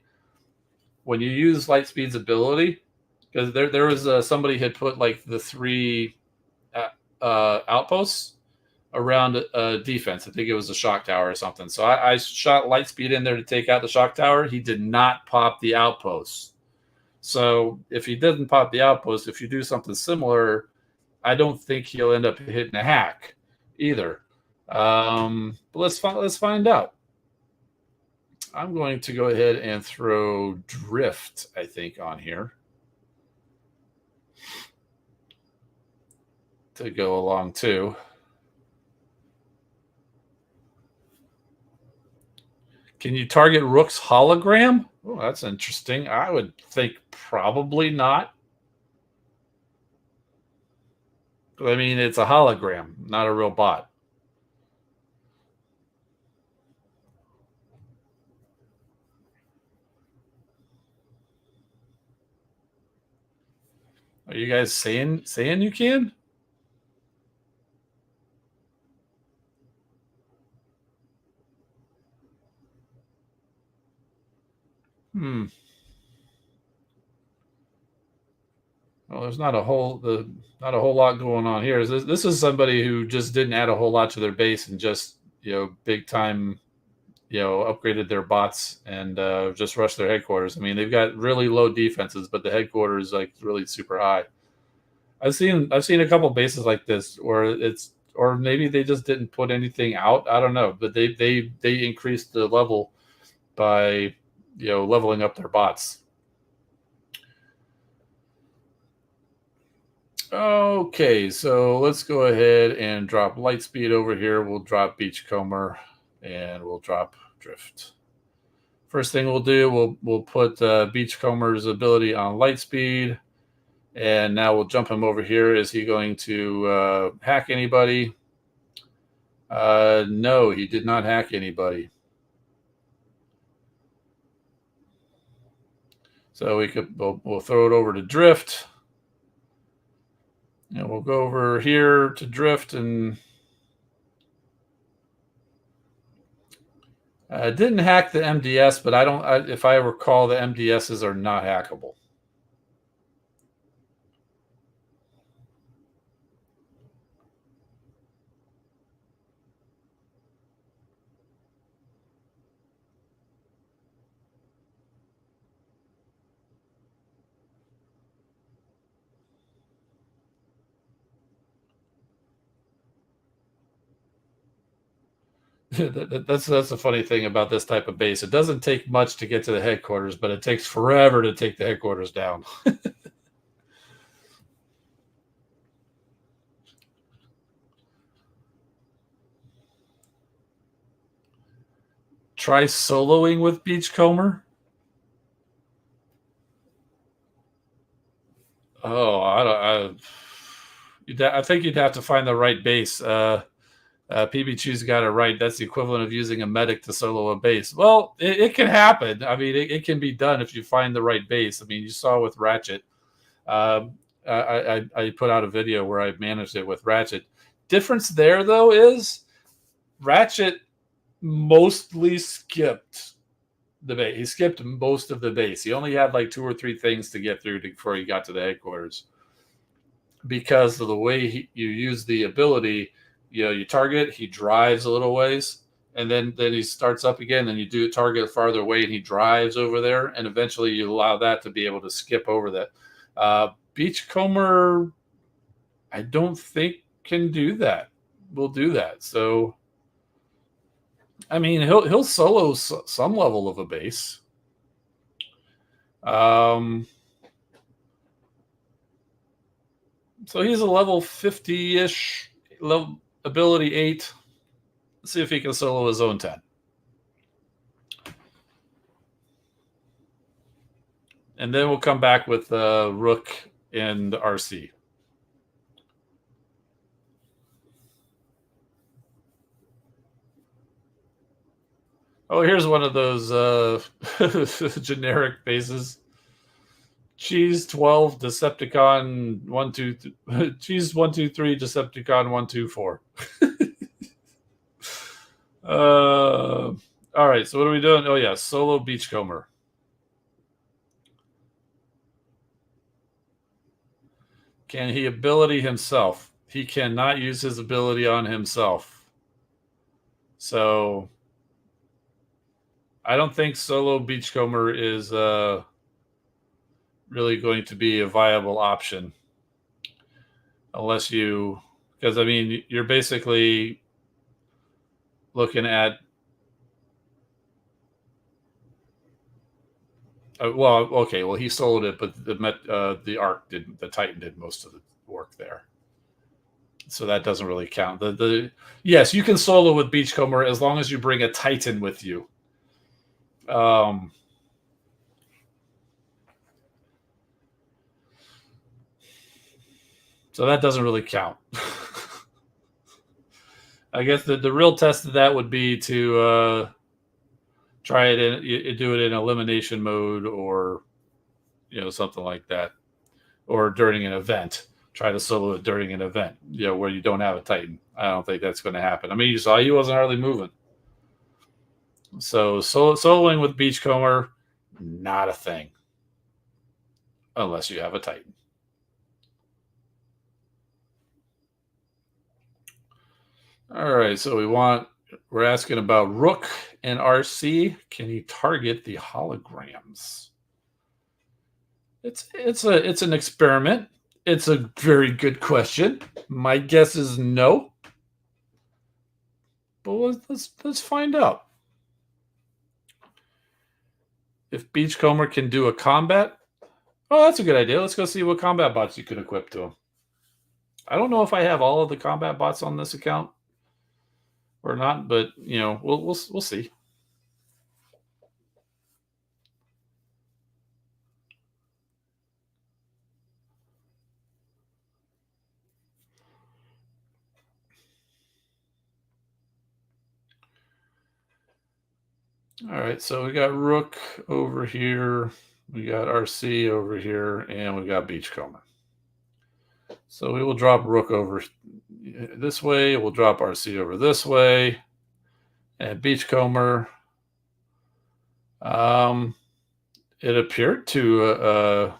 when you use light speed's ability, because there was somebody had put like the three outposts around a defense. I think it was a shock tower or something. So I shot light speed in there to take out the shock tower. He did not pop the outposts. So if he doesn't pop the outpost, if you do something similar, I don't think he'll end up hitting a hack either. But let's find out. I'm going to go ahead and throw drift, I think, on here to go along too. Can you target Rook's hologram? Oh, that's interesting. I would think probably not. I mean, it's a hologram, not a real bot. Are you guys saying you can? Hmm. Well, there's not a whole lot going on here. This is somebody who just didn't add a whole lot to their base and just big time upgraded their bots and just rushed their headquarters. I mean, they've got really low defenses, but the headquarters like really super high. I've seen a couple bases like this where it's or maybe they just didn't put anything out. I don't know, but they increased the level by leveling up their bots. Okay, so let's go ahead and drop Lightspeed over here. We'll drop Beachcomber and we'll drop Drift. First thing we'll do, we'll put Beachcomber's ability on Lightspeed, and now we'll jump him over here. Is he going to hack anybody? No, he did not hack anybody. So we'll throw it over to Drift. And we'll go over here to Drift and didn't hack the MDS, but if I recall, the MDSs are not hackable. That's the funny thing about this type of base. It doesn't take much to get to the headquarters, but it takes forever to take the headquarters down. Try soloing with Beachcomber. Oh, I think you'd have to find the right base. PB Chew's got it right. That's the equivalent of using a medic to solo a base. Well, it can happen. I mean, it can be done if you find the right base. I mean, you saw with Ratchet. I put out a video where I managed it with Ratchet. Difference there, though, is Ratchet mostly skipped the base. He skipped most of the base. He only had like 2 or 3 things to get through before he got to the headquarters. Because of the way you use the ability, you target, he drives a little ways, and then he starts up again, and you do target farther away, and he drives over there, and eventually you allow that to be able to skip over that. Beachcomber, I don't think can do that. Will do that. So, I mean, he'll solo some level of a base. So he's a level 50-ish, level ability 8. Let's see if he can solo his own 10. And then we'll come back with Rook and RC. Oh, here's one of those generic bases. Cheese 12, Decepticon 1 2 Cheese 1 2 3, Decepticon 1 2 4. All right, so what are we doing? Oh yeah, solo Beachcomber. Can he ability himself? He cannot use his ability on himself. So I don't think solo Beachcomber is really going to be a viable option. Unless you, because I mean, you're basically looking at, well, okay, well he sold it, but the Arc did, the Titan did most of the work there, so that doesn't really count. The yes, you can solo with Beachcomber as long as you bring a Titan with you. So that doesn't really count. I guess the real test of that would be to try it do it in elimination mode, or something like that, or during an event. Try to solo it during an event, where you don't have a Titan. I don't think that's going to happen. I mean, you saw he wasn't hardly moving. So soloing with Beachcomber, not a thing, unless you have a Titan. All right, so we're asking about Rook and RC. Can he target the holograms? It's an experiment. It's a very good question. My guess is no, but let's find out. If Beachcomber can do a combat, oh, that's a good idea. Let's go see what combat bots you can equip to him. I don't know if I have all of the combat bots on this account or not, but we'll see. All right, so we got Rook over here, we got RC over here, and we got Beachcomber. So we will drop Rook over this way. We'll drop RC over this way, and Beachcomber. It appeared to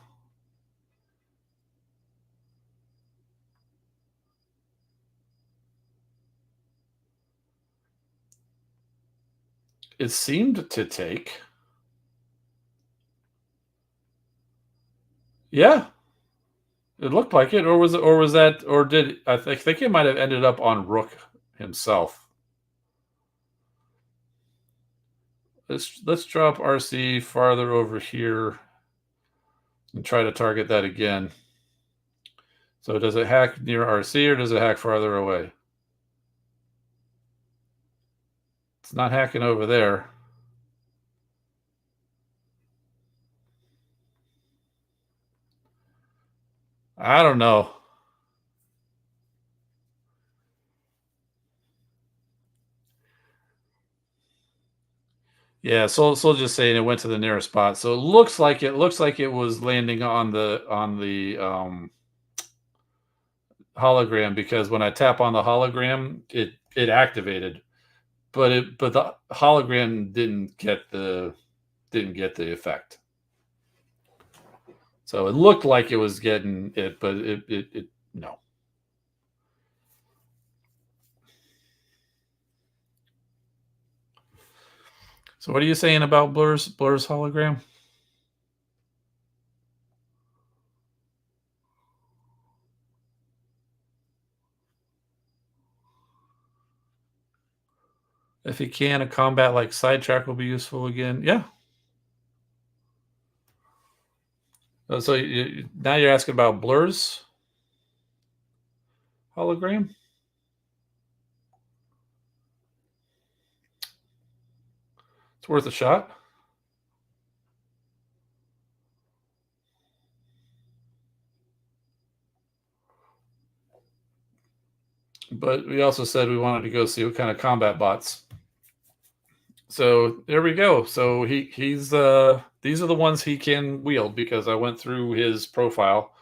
it seemed to take. Yeah, it looked like it, or was that, or did I think it might have ended up on Rook himself. Let's drop RC farther over here and try to target that again. So does it hack near RC, or does it hack farther away? It's not hacking over there. I don't know. Yeah, so just saying it went to the nearest spot. So it looks like it was landing on the hologram, because when I tap on the hologram, it activated, but the hologram didn't get the effect. So it looked like it was getting it, but it no. So what are you saying about Blur's hologram? If he can, a combat like sidetrack will be useful again. Yeah. So now you're asking about Blur's hologram? It's worth a shot. But we also said we wanted to go see what kind of combat bots. So there we go. So he's these are the ones he can wield because I went through his profile.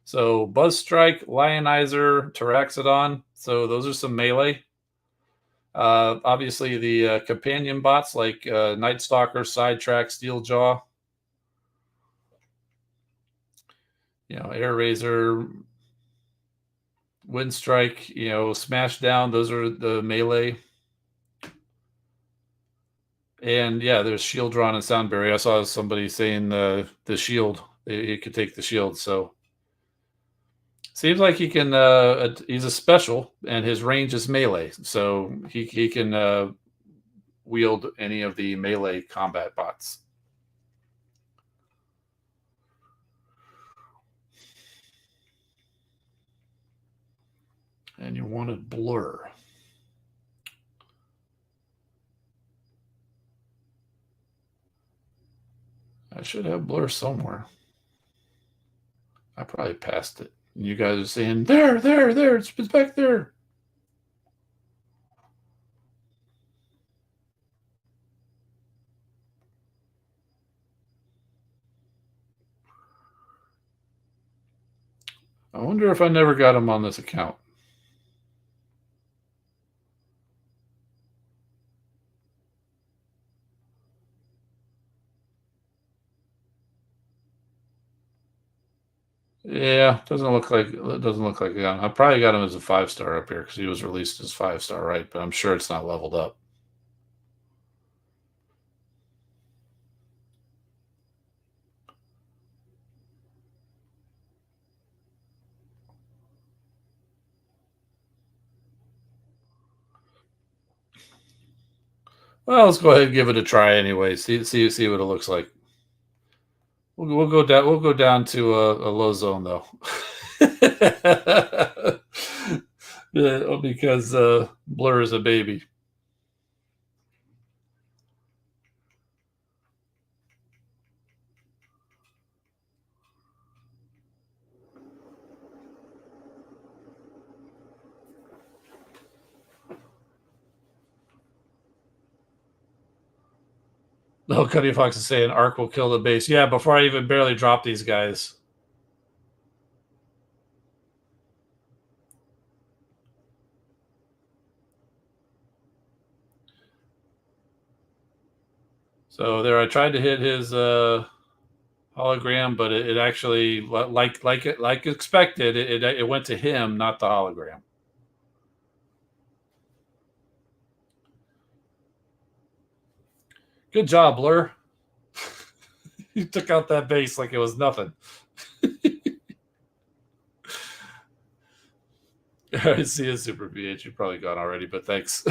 So Buzz Strike, Lionizer, Taraxodon. So those are some melee. Obviously the companion bots like Night Stalker, Sidetrack, Steeljaw, Air Razor, Wind Strike, Smash Down. Those are the melee. And yeah, there's Shield Drawn and Sound Barrier. I saw somebody saying the shield. He could take the shield. So seems like he can. He's a special, and his range is melee, so he can wield any of the melee combat bots. And you wanted Blur. I should have Blur somewhere. I probably passed it. And you guys are saying, there, it's back there. I wonder if I never got him on this account. Yeah, doesn't look like I got him. I probably got him as a 5-star up here because he was released as 5-star, right? But I'm sure it's not leveled up. Well, let's go ahead and give it a try anyway. See what it looks like. We'll go down. We'll go down to a low zone though, yeah, because Blur is a baby. No, Cuddy Fox is saying Arc will kill the base. Yeah, before I even barely drop these guys. So there, I tried to hit his hologram, but it actually, like expected, it went to him, not the hologram. Good job, Blur. You took out that base like it was nothing. I see a super VH. You've probably gone already, but thanks.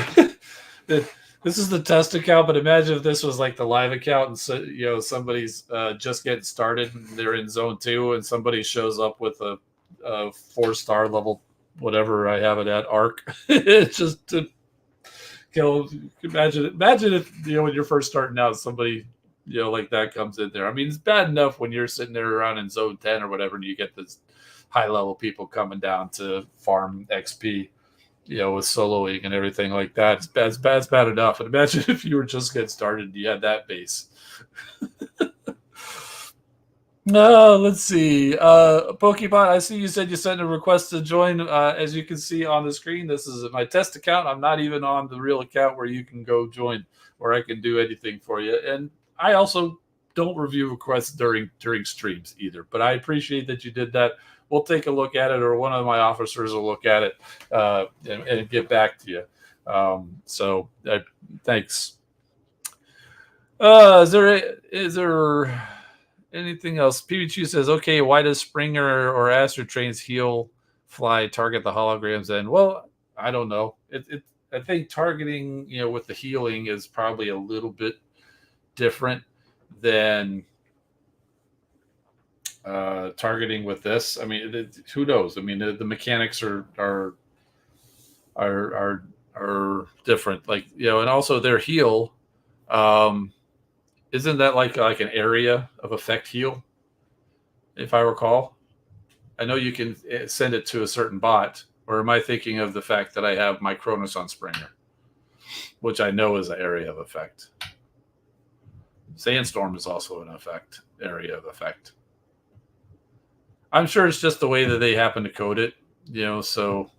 This is the test account, but imagine if this was like the live account, and so somebody's just getting started, and they're in zone 2, and somebody shows up with a 4-star level, whatever I have it at arc. It's just to kill. Imagine if when you're first starting out, somebody like that comes in there. I mean, it's bad enough when you're sitting there around in zone 10 or whatever, and you get this high level people coming down to farm XP, with soloing and everything like that. It's bad enough. And imagine if you were just getting started and you had that base. No, let's see. Pokebot, I see you said you sent a request to join. As you can see on the screen, this is my test account. I'm not even on the real account where you can go join, where I can do anything for you. And I also don't review requests during streams either. But I appreciate that you did that. We'll take a look at it, or one of my officers will look at it and get back to you. So thanks. Is there anything else? PBQ says, okay, why does Springer or Astro Train's heel fly target the holograms? Then, well, I don't know. I think targeting, with the healing is probably a little bit different than targeting with this. I mean, who knows? I mean, the mechanics are are are different. Like, and also their heal. Um, isn't that like an area of effect heal? If I recall, I know you can send it to a certain bot. Or am I thinking of the fact that I have my Cronus on Springer, which I know is an area of effect? Sandstorm is also an effect area of effect. I'm sure it's just the way that they happen to code it, So,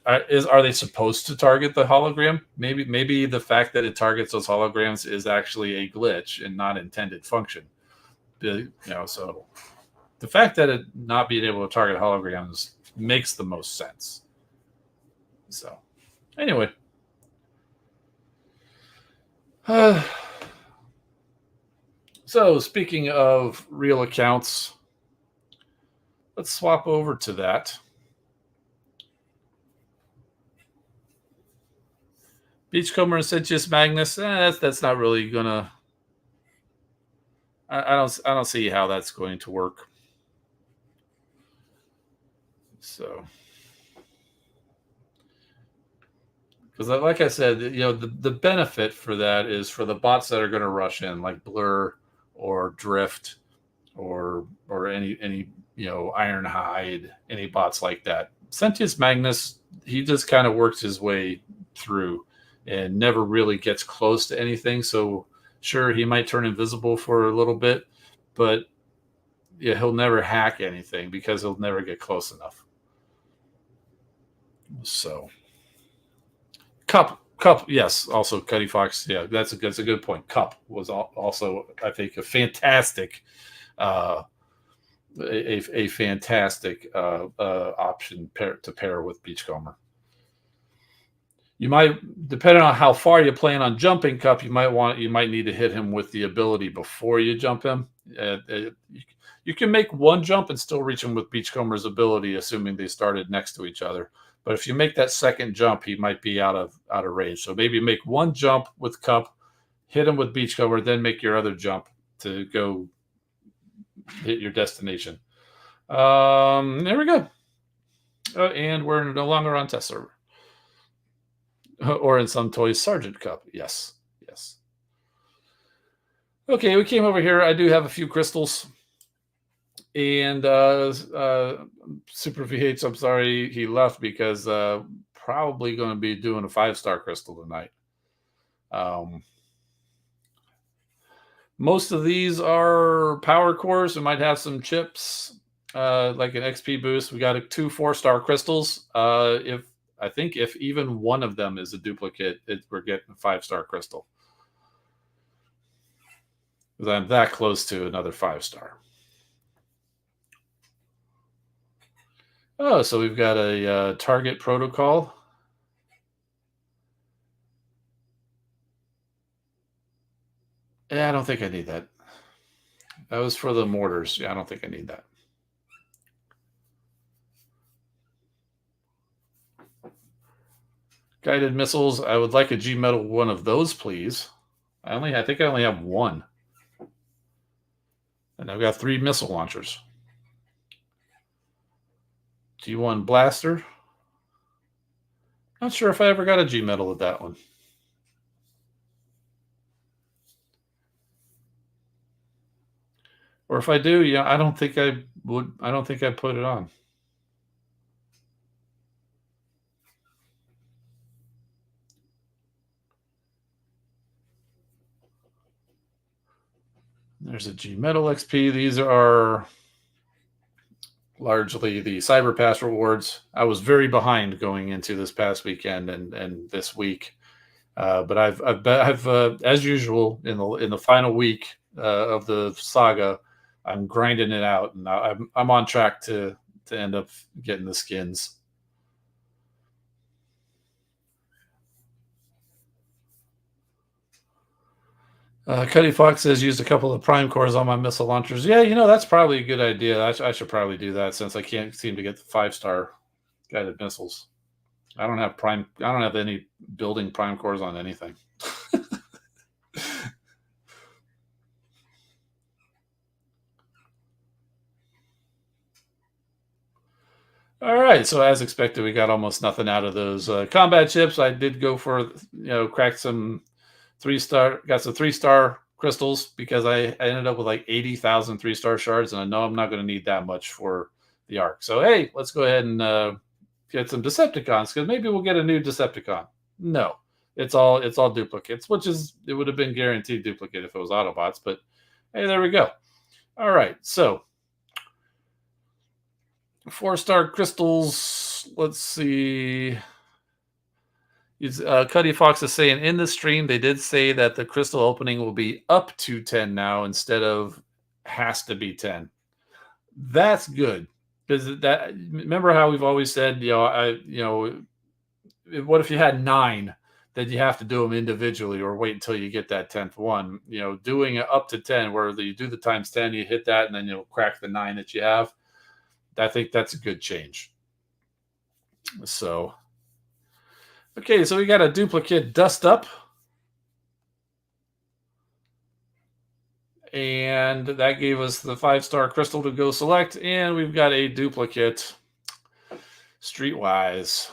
are they supposed to target the hologram? Maybe the fact that it targets those holograms is actually a glitch and not intended function. So the fact that it not being able to target holograms makes the most sense. So, anyway. So, speaking of real accounts, let's swap over to that. Beachcomber and Sentius Magnus. That's not really gonna. I don't see how that's going to work. So, because like I said, the benefit for that is for the bots that are going to rush in, like Blur or Drift or any Ironhide, any bots like that. Sentius Magnus, he just kind of works his way through and never really gets close to anything. So sure, he might turn invisible for a little bit, but yeah, he'll never hack anything because he'll never get close enough. So Cup, yes. Also, Cuddy Fox, yeah, that's a good point. Cup was also, I think, a fantastic, uh, a fantastic option to pair with Beachcomber. You might, depending on how far you plan on jumping Cup, you might need to hit him with the ability before you jump him. You can make one jump and still reach him with Beachcomber's ability, assuming they started next to each other. But if you make that second jump, he might be out of range. So maybe make one jump with Cup, hit him with Beachcomber, then make your other jump to go hit your destination. There we go. And we're no longer on test server. Or in some toys, Sergeant Cup. Yes. Okay, we came over here. I do have a few crystals. And Super VH, I'm sorry he left because probably going to be doing a 5-star crystal tonight. Most of these are power cores. We might have some chips, like an XP boost. We got 2 4-star crystals. If even one of them is a duplicate, we're getting a 5-star crystal. Because I'm that close to another 5-star. Oh, so we've got a target protocol. Yeah, I don't think I need that. That was for the mortars. Yeah, I don't think I need that. Guided missiles. I would like a G metal one of those, please. I think I only have one. And I've got 3 missile launchers. G1 blaster. Not sure if I ever got a G metal with that one. Or if I do, I don't think I would. I don't think I put it on. There's a G Metal XP. These are largely the Cyber Pass rewards. I was very behind going into this past weekend and this week, but I've as usual in the final week of the saga, I'm grinding it out, and I'm on track to end up getting the skins. Cuddy Fox says used a couple of prime cores on my missile launchers. Yeah, that's probably a good idea. I should probably do that since I can't seem to get the 5-star guided missiles. I don't have prime. I don't have any building prime cores on anything. All right, so as expected, we got almost nothing out of those combat chips. I did go for cracked some 3-star, got some 3-star crystals because I ended up with like 80,000 3-star shards, and I know I'm not going to need that much for the arc. So hey, let's go ahead and get some Decepticons because maybe we'll get a new Decepticon. No, it's all duplicates, which is it would have been guaranteed duplicate if it was Autobots, but hey, there we go. All right, so 4-star crystals. Let's see. Cuddy Fox is saying in the stream they did say that the crystal opening will be up to 10 now instead of has to be 10. That's good because that remember how we've always said what if you had 9 that you have to do them individually or wait until you get that 10th one. Doing it up to 10 where you do the times 10, you hit that and then you'll crack the 9 that you have. I think that's a good change. So, okay, so we got a duplicate dust up. And that gave us the 5-star crystal to go select. And we've got a duplicate Streetwise.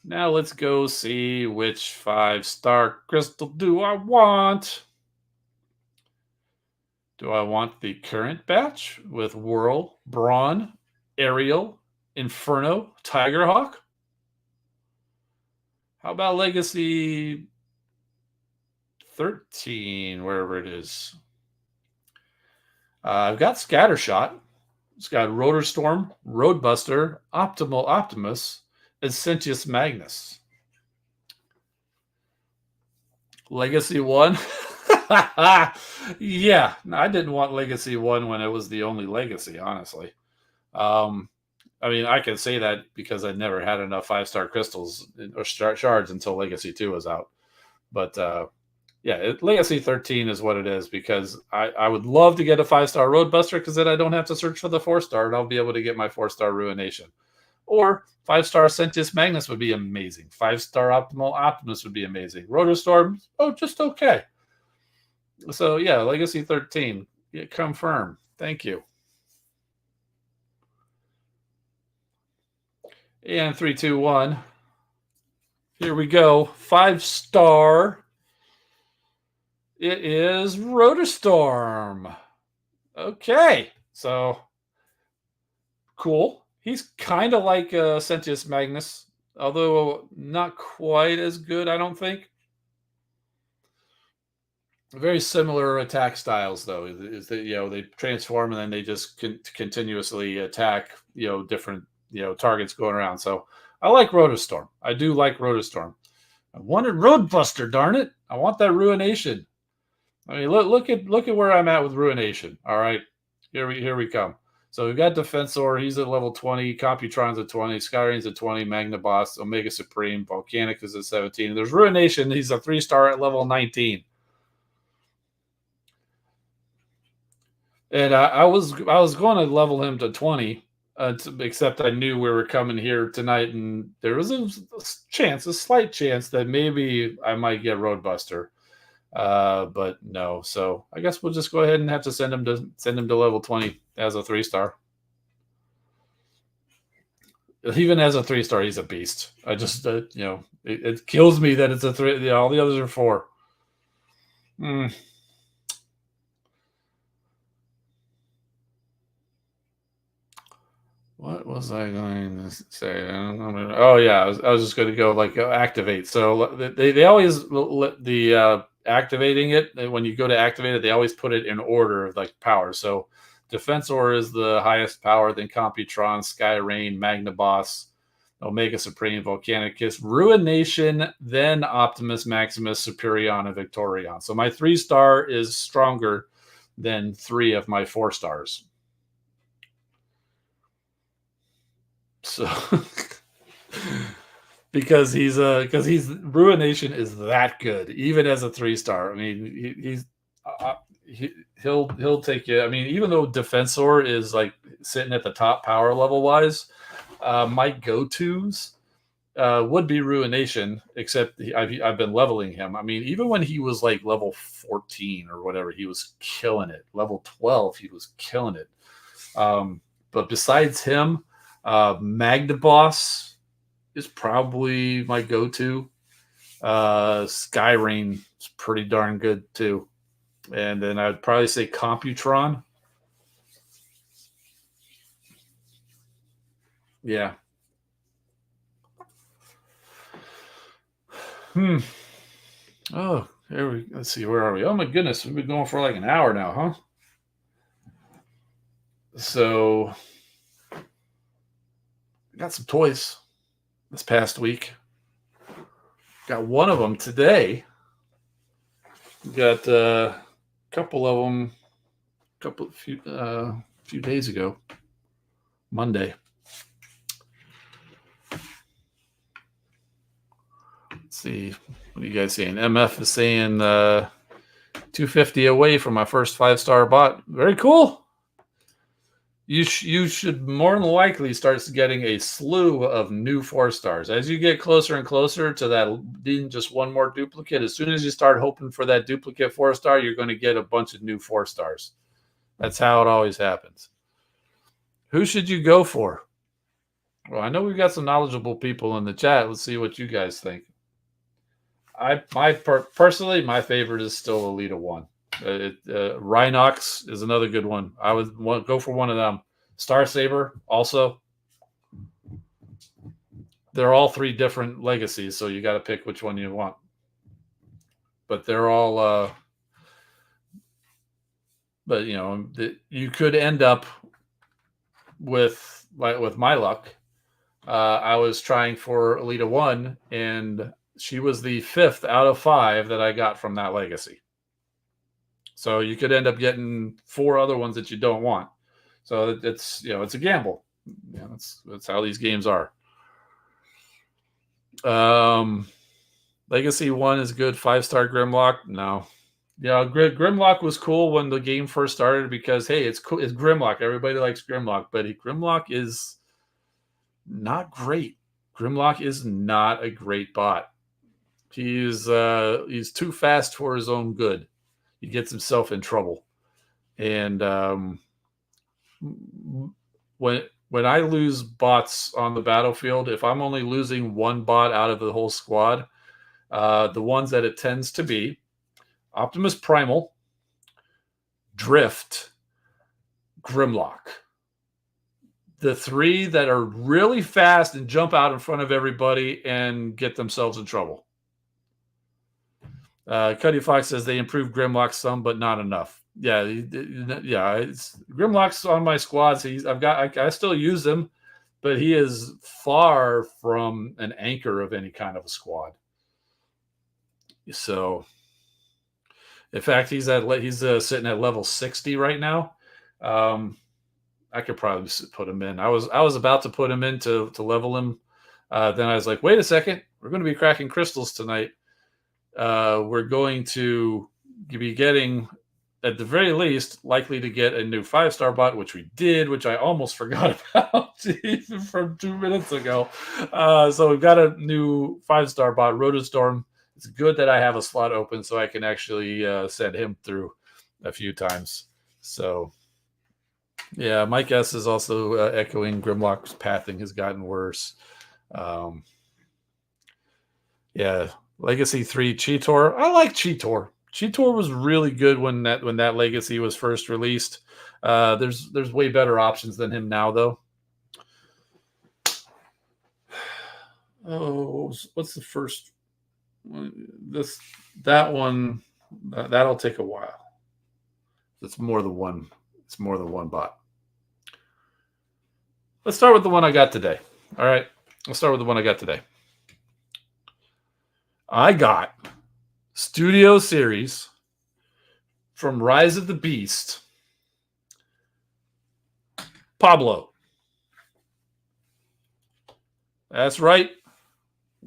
Now let's go see which 5-star crystal do I want. Do I want the current batch with Whirl, Brawn, Aerial, Inferno, Tigerhawk? How about Legacy 13, wherever it is? I've got Scattershot. It's got Rotor Storm, Roadbuster, Optimal Optimus, and Sentius Magnus. Legacy 1? Yeah, I didn't want Legacy 1 when it was the only Legacy, honestly. I mean, I can say that because I never had enough 5-star crystals or shards until Legacy 2 was out. But yeah, Legacy 13 is what it is because I would love to get a 5-star Roadbuster because then I don't have to search for the 4-star and I'll be able to get my 4-star Ruination. Or 5-star Sentius Magnus would be amazing. 5-star Optimal Optimus would be amazing. Rotor Storm, just okay. So yeah, Legacy 13, confirm. Thank you. And 3, 2, 1. Here we go. 5-star. It is Rotor Storm. Okay, so cool. He's kind of like Sentius Magnus, although not quite as good, I don't think. Very similar attack styles, though. Is that they transform and then they just continuously attack different targets going around. So I like Rotostorm. I do like Rotostorm. I wanted Roadbuster, darn it! I want that Ruination. I mean, look at where I'm at with Ruination. All right, here we come. So we've got Defensor. He's at level 20. Computron's at 20. Skyrain's at 20. Magnaboss, Omega Supreme, Volcanic is at 17. And there's Ruination. He's a 3-star at level 19. And I was going to level him to 20, except I knew we were coming here tonight, and there was a slight chance that maybe I might get Roadbuster, but no. So I guess we'll just go ahead and have to send him to level 20 as a 3-star. Even as a 3-star, he's a beast. I just it kills me that it's a 3. All the others are 4. What was I going to say? Oh yeah, I was just going to go activate. So they always activating it when you go to activate it. They always put it in order of power. So Defensor is the highest power, then Computron, Skyrain, Magnaboss, Omega Supreme, Volcanic Kiss, Ruination, then Optimus, Maximus, Superion, and Victorion. So my 3-star is stronger than 3 of my 4-stars. So because he's Ruination is that good, even as a 3-star. I mean, he'll take you. I mean, even though Defensor is like sitting at the top power level wise, my go-tos would be Ruination, except I've been leveling him. I mean, even when he was like level 14 or whatever, he was killing it. Level 12, he was killing it. But besides him, Magdaboss is probably my go-to. Skyrain is pretty darn good too. And then I'd probably say Computron. Yeah. Oh, let's see, where are we? Oh my goodness, we've been going for like an hour now, huh? So I got some toys this past week. Got one of them today. Got a couple of them few days ago, Monday. Let's see, what are you guys saying? MF is saying 250 away from my first 5-star bot. Very cool. You should more than likely start getting a slew of new 4-stars as you get closer and closer to that being just one more duplicate. As soon as you start hoping for that duplicate 4-star, you're going to get a bunch of new 4-stars. That's how it always happens. Who should you go for? Well, I know we've got some knowledgeable people in the chat. Let's see what you guys think. Personally, my favorite is still Elita 1. Rhinox is another good one. I would go for one of them. Star Saber also. They're all 3 different legacies, so you got to pick which one you want. But they're all. But you could end up with my luck. I was trying for Elita 1, and she was the 5th out of 5 that I got from that legacy. So you could end up getting 4 other ones that you don't want. So it's it's a gamble. That's how these games are. Legacy 1 is good. 5-star Grimlock, no. Yeah, Grimlock was cool when the game first started because hey, it's cool. It's Grimlock. Everybody likes Grimlock, but Grimlock is not great. Grimlock is not a great bot. He's too fast for his own good. He gets himself in trouble. And when I lose bots on the battlefield, if I'm only losing one bot out of the whole squad, the ones that it tends to be Optimus Primal, Drift, Grimlock. The 3 that are really fast and jump out in front of everybody and get themselves in trouble. Cuddy Fox says they improved Grimlock some, but not enough. Yeah. Grimlock's on my squads. I still use him, but he is far from an anchor of any kind of a squad. So, in fact, he's sitting at level 60 right now. I could probably put him in. I was about to put him in to level him. Then I was like, wait a second, we're going to be cracking crystals tonight. We're going to be getting, at the very least, likely to get a new 5-star bot, which we did, which I almost forgot about even from 2 minutes ago. So we've got a new 5-star bot, Rotostorm. It's good that I have a slot open so I can actually send him through a few times. So, yeah, Mike S. is also echoing Grimlock's pathing has gotten worse. Yeah. Legacy 3 Cheetor. I like Cheetor. Cheetor was really good when that legacy was first released. There's way better options than him now, though. Oh, what's the first one? That one that'll take a while. It's more than one. It's more than one bot. Let's start with the one I got today. All right. Let's start with the one I got today. I got Studio Series from Rise of the Beast, Pablo. That's right.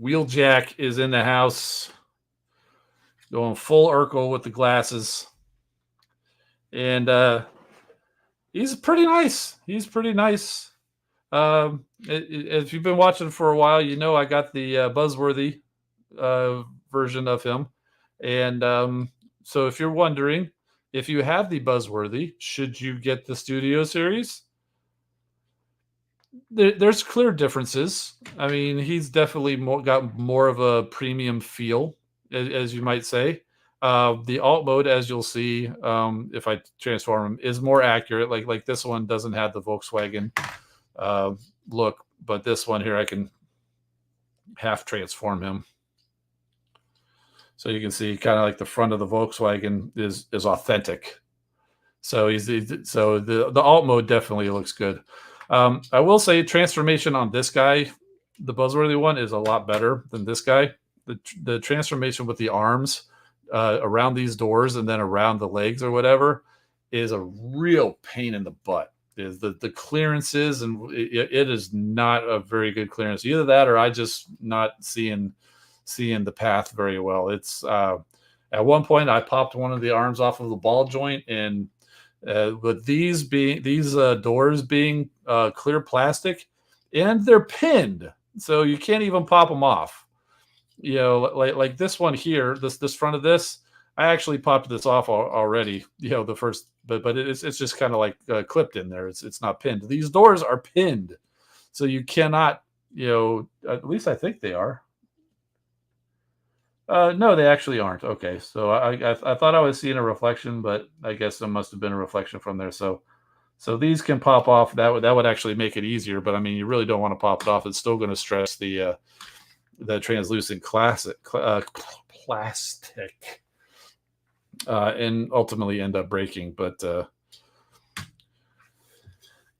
Wheeljack is in the house, going full Urkel with the glasses, and he's pretty nice. He's pretty nice. If you've been watching for a while, you know I got the Buzzworthy version of him, and so if you're wondering, if you have the Buzzworthy, should you get the Studio Series? There's clear differences. I mean, he's definitely got more of a premium feel, as you might say. The alt mode, as you'll see, if I transform him, is more accurate. Like this one doesn't have the Volkswagen look, but this one here I can half transform him. So you can see kind of like the front of the Volkswagen is authentic. So the alt mode definitely looks good. I will say transformation on this guy, the Buzzworthy one, is a lot better than this guy. The transformation with the arms around these doors and then around the legs or whatever is a real pain in the butt. Is the clearances, and it is not a very good clearance. Either that or I just not seeing the path very well. It's at one point I popped one of the arms off of the ball joint, and with these doors being clear plastic, and they're pinned, so you can't even pop them off. You know, like this one here, this front of this, I actually popped this off already. You know, the first, but it's just kind of like clipped in there. It's not pinned. These doors are pinned, so you cannot. You know, at least I think they are. No, they actually aren't. Okay, so I thought I was seeing a reflection, but I guess there must have been a reflection from there. So these can pop off. That would actually make it easier. But I mean, you really don't want to pop it off. It's still going to stress the translucent plastic, and ultimately end up breaking. But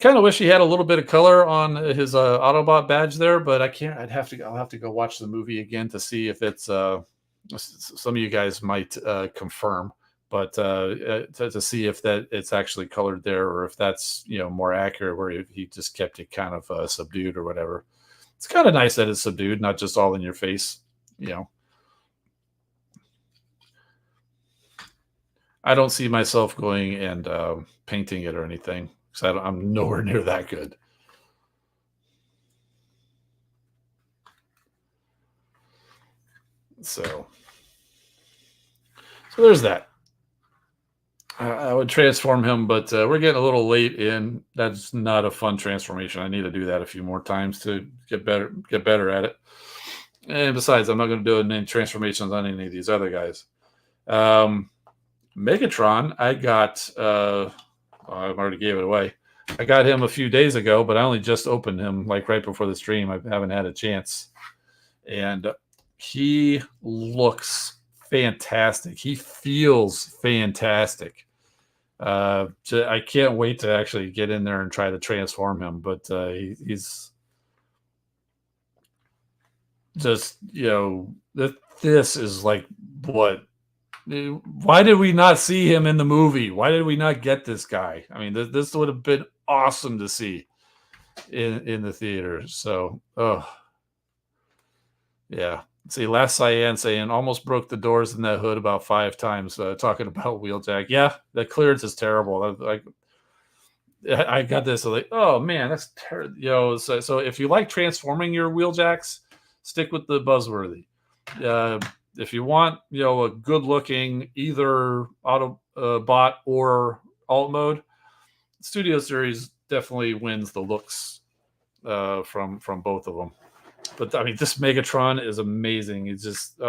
kind of wish he had a little bit of color on his Autobot badge there, but I can't. I'll have to go watch the movie again to see if it's. Some of you guys might confirm, but to see if that it's actually colored there, or if that's more accurate, where he just kept it kind of subdued or whatever. It's kind of nice that it's subdued, not just all in your face. I don't see myself going and painting it or anything, because I'm nowhere near that good. So there's that. I would transform him, but we're getting a little late in. That's not a fun transformation. I need to do that a few more times to get better at it. And besides, I'm not going to do any transformations on any of these other guys. Megatron, I got. I already gave it away. I got him a few days ago, but I only just opened him like right before the stream. I haven't had a chance, and he looks fantastic. He feels fantastic. I can't wait to actually get in there and try to transform him. But he's just, this is like what. Why did we not see him in the movie? Why did we not get this guy? I mean, this would have been awesome to see in the theater. So, yeah. See, last Cyan saying almost broke the doors in that hood about 5 times. Talking about Wheeljack. Yeah, the clearance is terrible. I got this. Like, oh man, that's terrible. So if you like transforming your Wheeljacks, stick with the Buzzworthy. If you want, a good-looking either Autobot or alt mode, Studio Series definitely wins the looks from both of them. But I mean, this Megatron is amazing. It's just,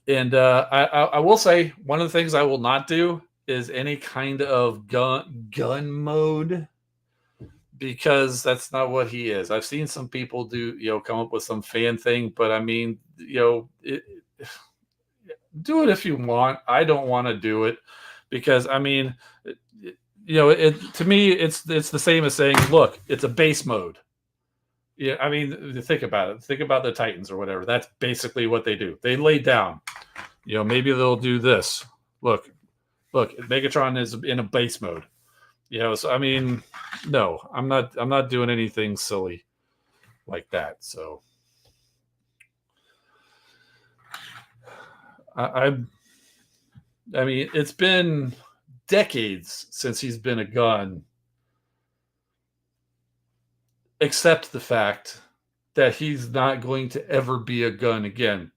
and I will say one of the things I will not do is any kind of gun mode, because that's not what he is. I've seen some people do, come up with some fan thing, but I mean, do it if you want. I don't want to do it because I mean, to me, it's the same as saying, look, it's a base mode. Yeah, I mean, think about it. Think about the Titans or whatever. That's basically what they do. They lay down. Maybe they'll do this. Look, Megatron is in a base mode. So I mean, no, I'm not doing anything silly like that. So I I mean, it's been decades since he's been a gun, except the fact that he's not going to ever be a gun again.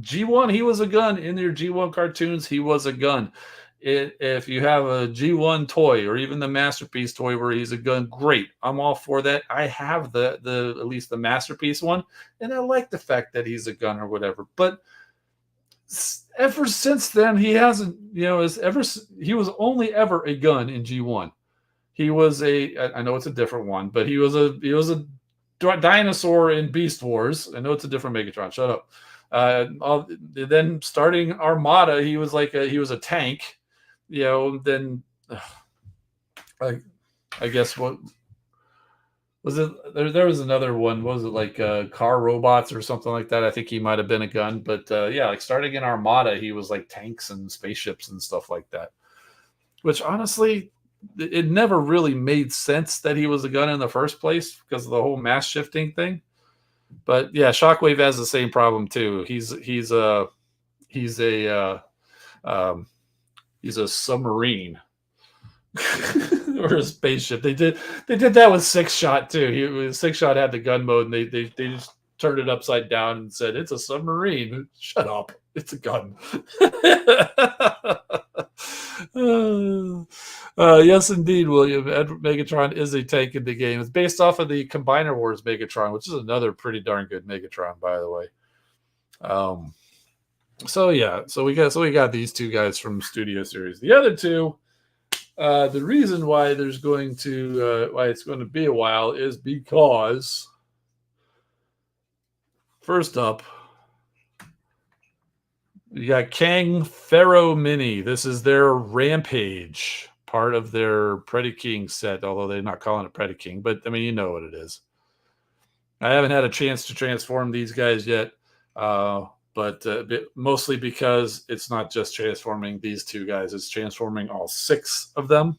G1, he was a gun in your G1 cartoons. He was a gun. If you have a G1 toy or even the Masterpiece toy where he's a gun, great. I'm all for that. I have the at least the Masterpiece one, and I like the fact that he's a gun or whatever. But ever since then, he hasn't. He was only ever a gun in G1. He was I know it's a different one, but he was a dinosaur in Beast Wars. I know it's a different Megatron. Shut up. Then starting Armada, he was he was a tank. Then I guess what was it? There was another one. What was it, like car robots or something like that? I think he might have been a gun, but yeah, like starting in Armada, he was like tanks and spaceships and stuff like that. Which honestly, it never really made sense that he was a gun in the first place because of the whole mass shifting thing. But yeah, Shockwave has the same problem too. He's a submarine or a spaceship. They did that with Six Shot too. Six Shot had the gun mode, and they just turned it upside down and said it's a submarine. Shut up, it's a gun. Yes, indeed, William. Megatron is a tank in the game. It's based off of the Combiner Wars Megatron, which is another pretty darn good Megatron, by the way. So yeah, so we got these two guys from Studio Series. The other two, the reason why it's going to be a while is because first up, you got Kang Pharaoh Mini. This is their Rampage, part of their Predaking set, although they're not calling it Predaking, but I mean, you know what it is. I haven't had a chance to transform these guys yet, but mostly because it's not just transforming these two guys, it's transforming all 6 of them.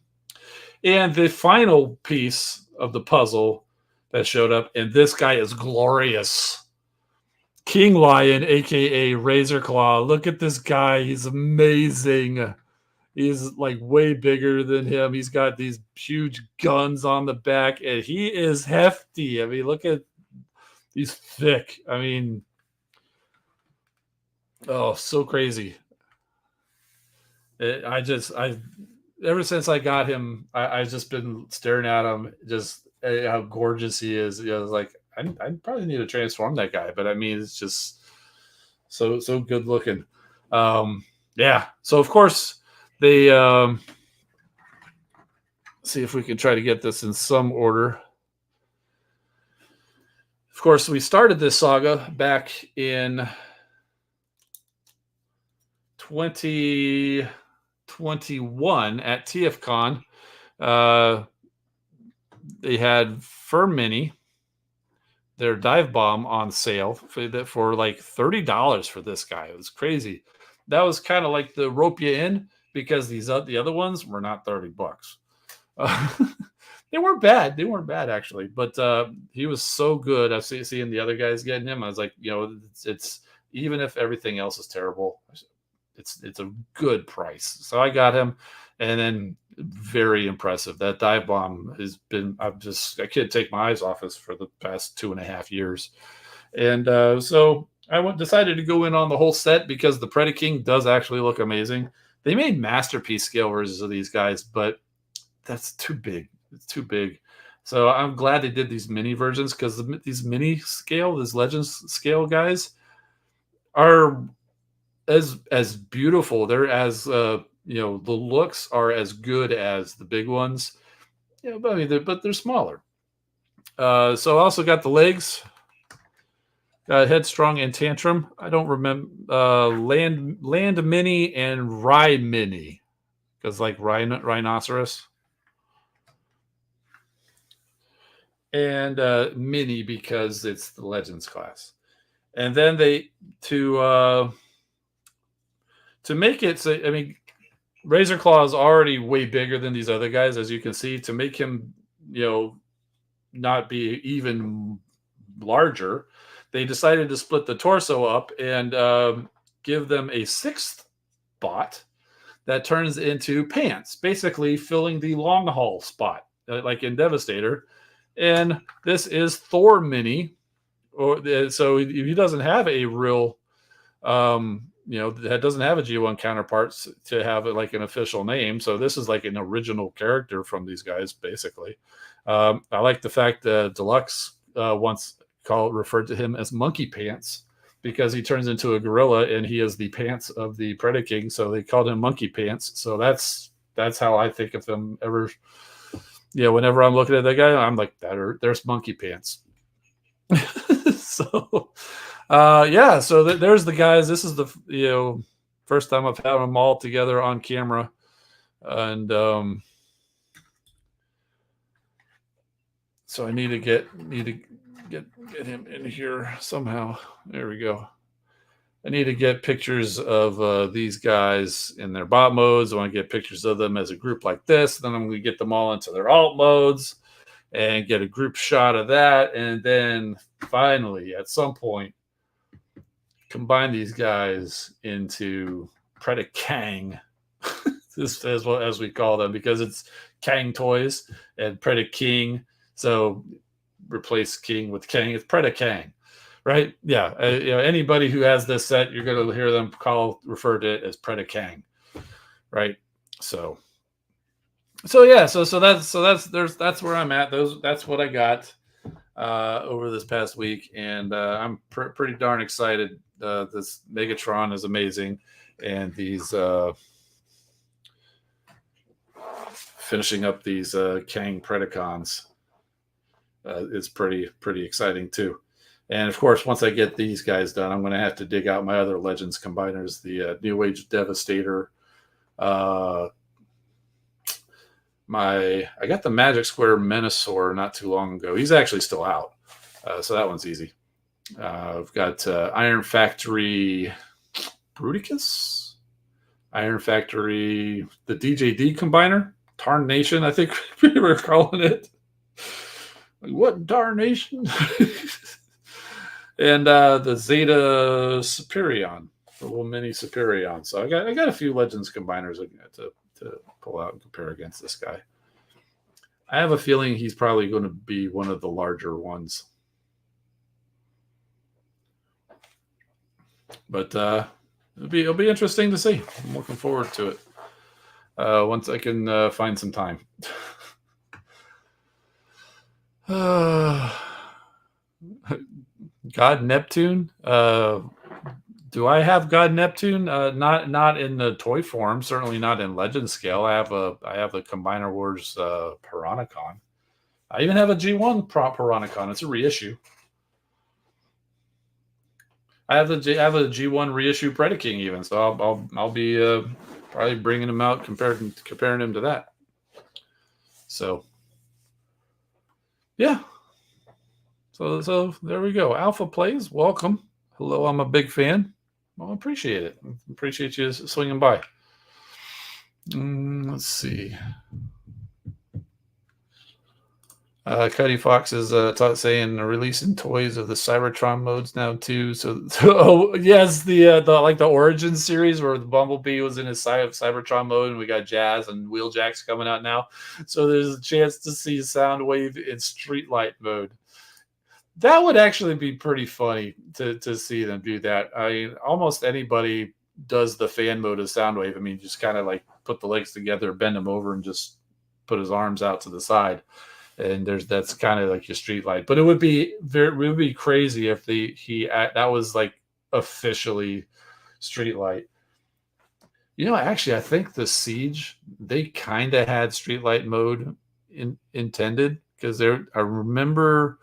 And the final piece of the puzzle that showed up, and this guy is glorious. King Lion, aka Razor Claw. Look at this guy. He's amazing. He's like way bigger than him. He's got these huge guns on the back, and he is hefty. I mean, look at he's thick. I mean, oh, so crazy. Ever since I got him, I've just been staring at him, just how gorgeous he is. I was like, I probably need to transform that guy, but I mean, it's just so good looking. Yeah. So of course they see if we can try to get this in some order. Of course, we started this saga back in 2021 at TFCon. They had Firm Mini, their dive bomb, on sale for like $30 for this guy. It was crazy. That was kind of like the rope you in, because the other ones were not $30. They weren't bad. They weren't bad actually, but he was so good. I seeing the other guys getting him. I was like, it's even if everything else is terrible, it's a good price. So I got him, and then very impressive. That dive bomb has been. I can't take my eyes off us for the past 2.5 years, and so I decided to go in on the whole set because the Predaking does actually look amazing. They made Masterpiece scale versions of these guys, but that's too big. It's too big. So I'm glad they did these mini versions, because these Legends scale guys are as beautiful. They're as the looks are as good as the big ones. But I mean, they're smaller. So I also got the legs. Got Headstrong and Tantrum. I don't remember Land Mini and Rye Mini, because like rhinoceros. And Mini because it's the Legends class. And then they to make it so, I mean, Razor Claw is already way bigger than these other guys, as you can see. To make him, not be even larger, they decided to split the torso up and give them a sixth bot that turns into pants, basically filling the long haul spot, like in Devastator. And this is Thor Mini, so he doesn't have a real, that doesn't have a G1 counterpart to have it like an official name. So this is like an original character from these guys, basically. I like the fact that Deluxe once referred to him as Monkey Pants, because he turns into a gorilla and he is the pants of the Predaking, so they called him Monkey Pants. So that's how I think of them ever. Whenever I'm looking at that guy, I'm like, there's Monkey Pants. So, so there's the guys. This is the first time I've had them all together on camera, and so I need to get him in here somehow. There we go. I need to get pictures of these guys in their bot modes. I want to get pictures of them as a group like this. Then I'm going to get them all into their alt modes and get a group shot of that. And then finally, at some point, combine these guys into Predakang, as we call them, because it's Kang Toys and Predaking. So replace King with Kang. It's Predakang, right? Yeah. Anybody who has this set, you're going to hear them refer to it as Predakang, right? So that's where I'm at. That's what I got over this past week, and I'm pretty darn excited. This Megatron is amazing, and these finishing up these Kang Predacons is pretty exciting too. And of course, once I get these guys done, I'm going to have to dig out my other Legends combiners, the New Age Devastator. I got the Magic Square Menasor not too long ago. He's actually still out, so that one's easy. I've got Iron Factory Bruticus, Iron Factory, the DJD combiner, Tarnation, I think we were calling it. Like, what darnation? And the Zeta Superion, the little mini Superion. So I got a few Legends combiners to pull out and compare against this guy. I have a feeling he's probably going to be one of the larger ones. But it'll be interesting to see. I'm looking forward to it once I can find some time. God Neptune. Do I have God Neptune? Not in the toy form. Certainly not in Legend scale. I have the Combiner Wars Piranacon. I even have a G1 Piranacon. It's a reissue. I have a G1 reissue Predaking even, so I'll be probably bringing him out, comparing him to that. So yeah. So there we go. Alpha Plays, welcome. Hello, I'm a big fan. Well, I appreciate it. Appreciate you swinging by. Let's see. Cuddy Fox is saying they're releasing toys of the Cybertron modes now too. So yes, the like the Origin series where the Bumblebee was in his Cybertron mode, and we got Jazz and Wheeljack's coming out now. So there's a chance to see Soundwave in Streetlight mode. That would actually be pretty funny to see them do that. I mean, almost anybody does the fan mode of Soundwave. I mean, just kind of like put the legs together, bend them over, and just put his arms out to the side. And that's kind of like your Streetlight. But it would be crazy if that was like officially Streetlight. Actually, I think the Siege, they kind of had Streetlight mode intended, because I remember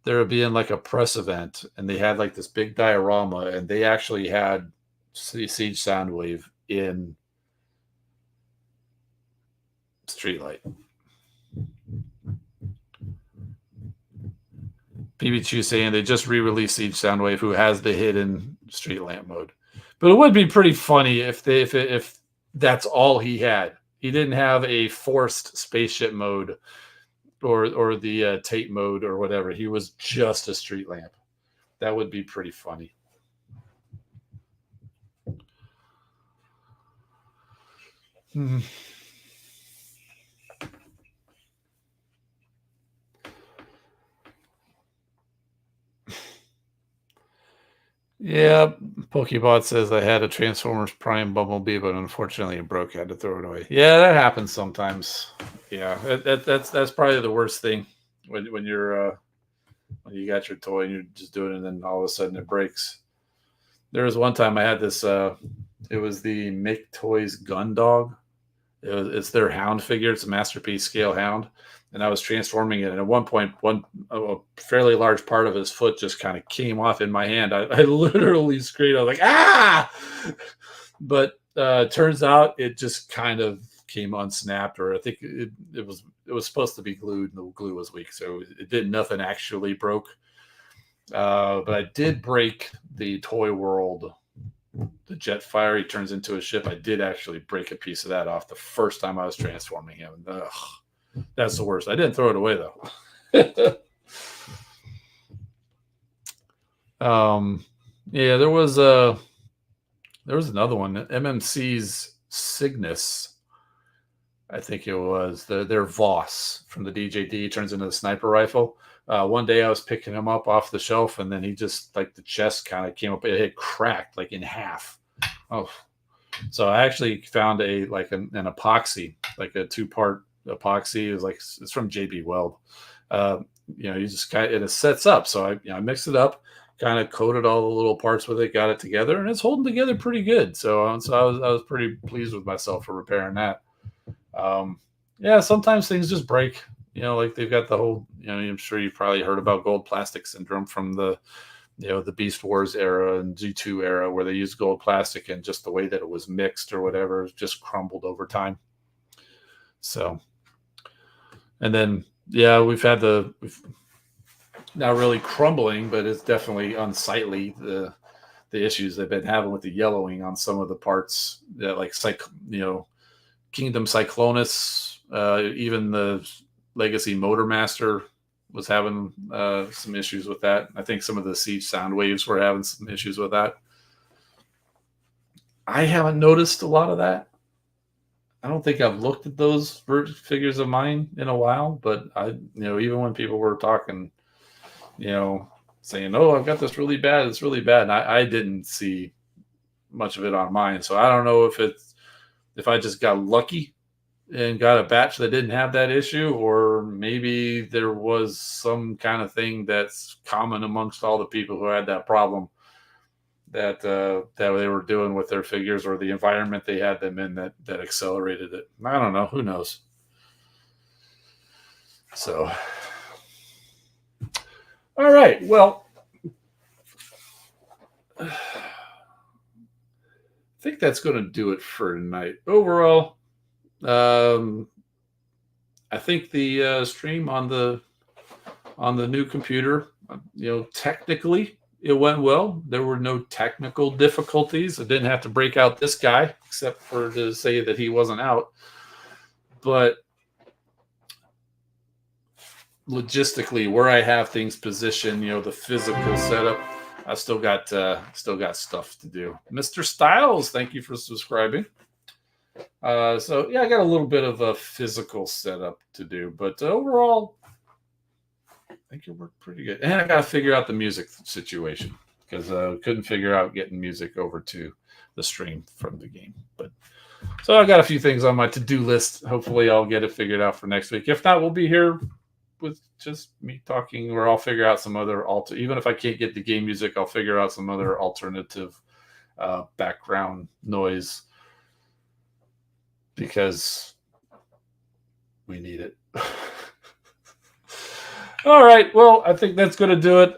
there being like a press event and they had like this big diorama, and they actually had Siege Soundwave in Streetlight. PB2 saying they just re-released Siege Soundwave, who has the hidden street lamp mode. But it would be pretty funny if that's all he had. He didn't have a forced spaceship mode or the tape mode or whatever. He was just a street lamp. That would be pretty funny. Hmm. Yeah, Pokebot says I had a Transformers Prime Bumblebee, but unfortunately it broke. I had to throw it away. Yeah, that happens sometimes. Yeah, that's probably the worst thing when you're when you got your toy and you're just doing it, and then all of a sudden it breaks. There was one time I had this. It was the Make Toys Gun Dog. It's their hound figure. It's a masterpiece scale hound, and I was transforming it. And at one point, a fairly large part of his foot just kind of came off in my hand. I literally screamed. I was like, "Ah!" But turns out it just kind of came unsnapped, or I think it was supposed to be glued, and the glue was weak, so it did nothing actually broke. But I did break the Toy World, the Jetfire. He turns into a ship. I did actually break a piece of that off the first time I was transforming him. Ugh, that's the worst. I didn't throw it away though. Yeah, there was another one, MMC's Cygnus. I think it was their Voss from the DJD turns into the sniper rifle. One day I was picking him up off the shelf, and then he just like the chest kind of came up. It cracked like in half. Oh, so I actually found an epoxy, like a 2-part epoxy. It was like it's from JB Weld. You just kind of, it sets up. So I mixed it up, kind of coated all the little parts with it, got it together, and it's holding together pretty good. So I was pretty pleased with myself for repairing that. Yeah, sometimes things just break. Like they've got the whole. I'm sure you've probably heard about gold plastic syndrome from the the Beast Wars era and G2 era, where they used gold plastic, and just the way that it was mixed or whatever just crumbled over time. So, and then we've not really crumbling, but it's definitely unsightly. The issues they've been having with the yellowing on some of the parts, like Kingdom Cyclonus, even the Legacy Motormaster was having some issues with that. I think some of the Siege Sound Waves were having some issues with that. I haven't noticed a lot of that. I don't think I've looked at those figures of mine in a while, but even when people were talking, saying, "Oh, I've got this really bad, it's really bad," and I didn't see much of it on mine, so I don't know if I just got lucky and got a batch that didn't have that issue, or maybe there was some kind of thing that's common amongst all the people who had that problem that they were doing with their figures, or the environment they had them in that accelerated it. I don't know. Who knows? So, all right. Well, I think that's going to do it for tonight. Overall, I think the stream on the new computer, technically it went well. There were no technical difficulties. I didn't have to break out this guy, except for to say that he wasn't out. But logistically, where I have things positioned, the physical setup, I still got stuff to do. Mr. Styles, thank you for subscribing. So yeah, I got a little bit of a physical setup to do, but overall, I think it worked pretty good. And I got to figure out the music situation, because I couldn't figure out getting music over to the stream from the game. But so I got a few things on my to-do list. Hopefully I'll get it figured out for next week. If not, we'll be here with just me talking, or I'll figure out some other even if I can't get the game music, I'll figure out some other alternative background noise, because we need it. All right. Well, I think that's going to do it.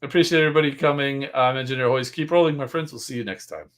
Appreciate everybody coming. I'm Engineer Hoist. Keep rolling, my friends. We'll see you next time.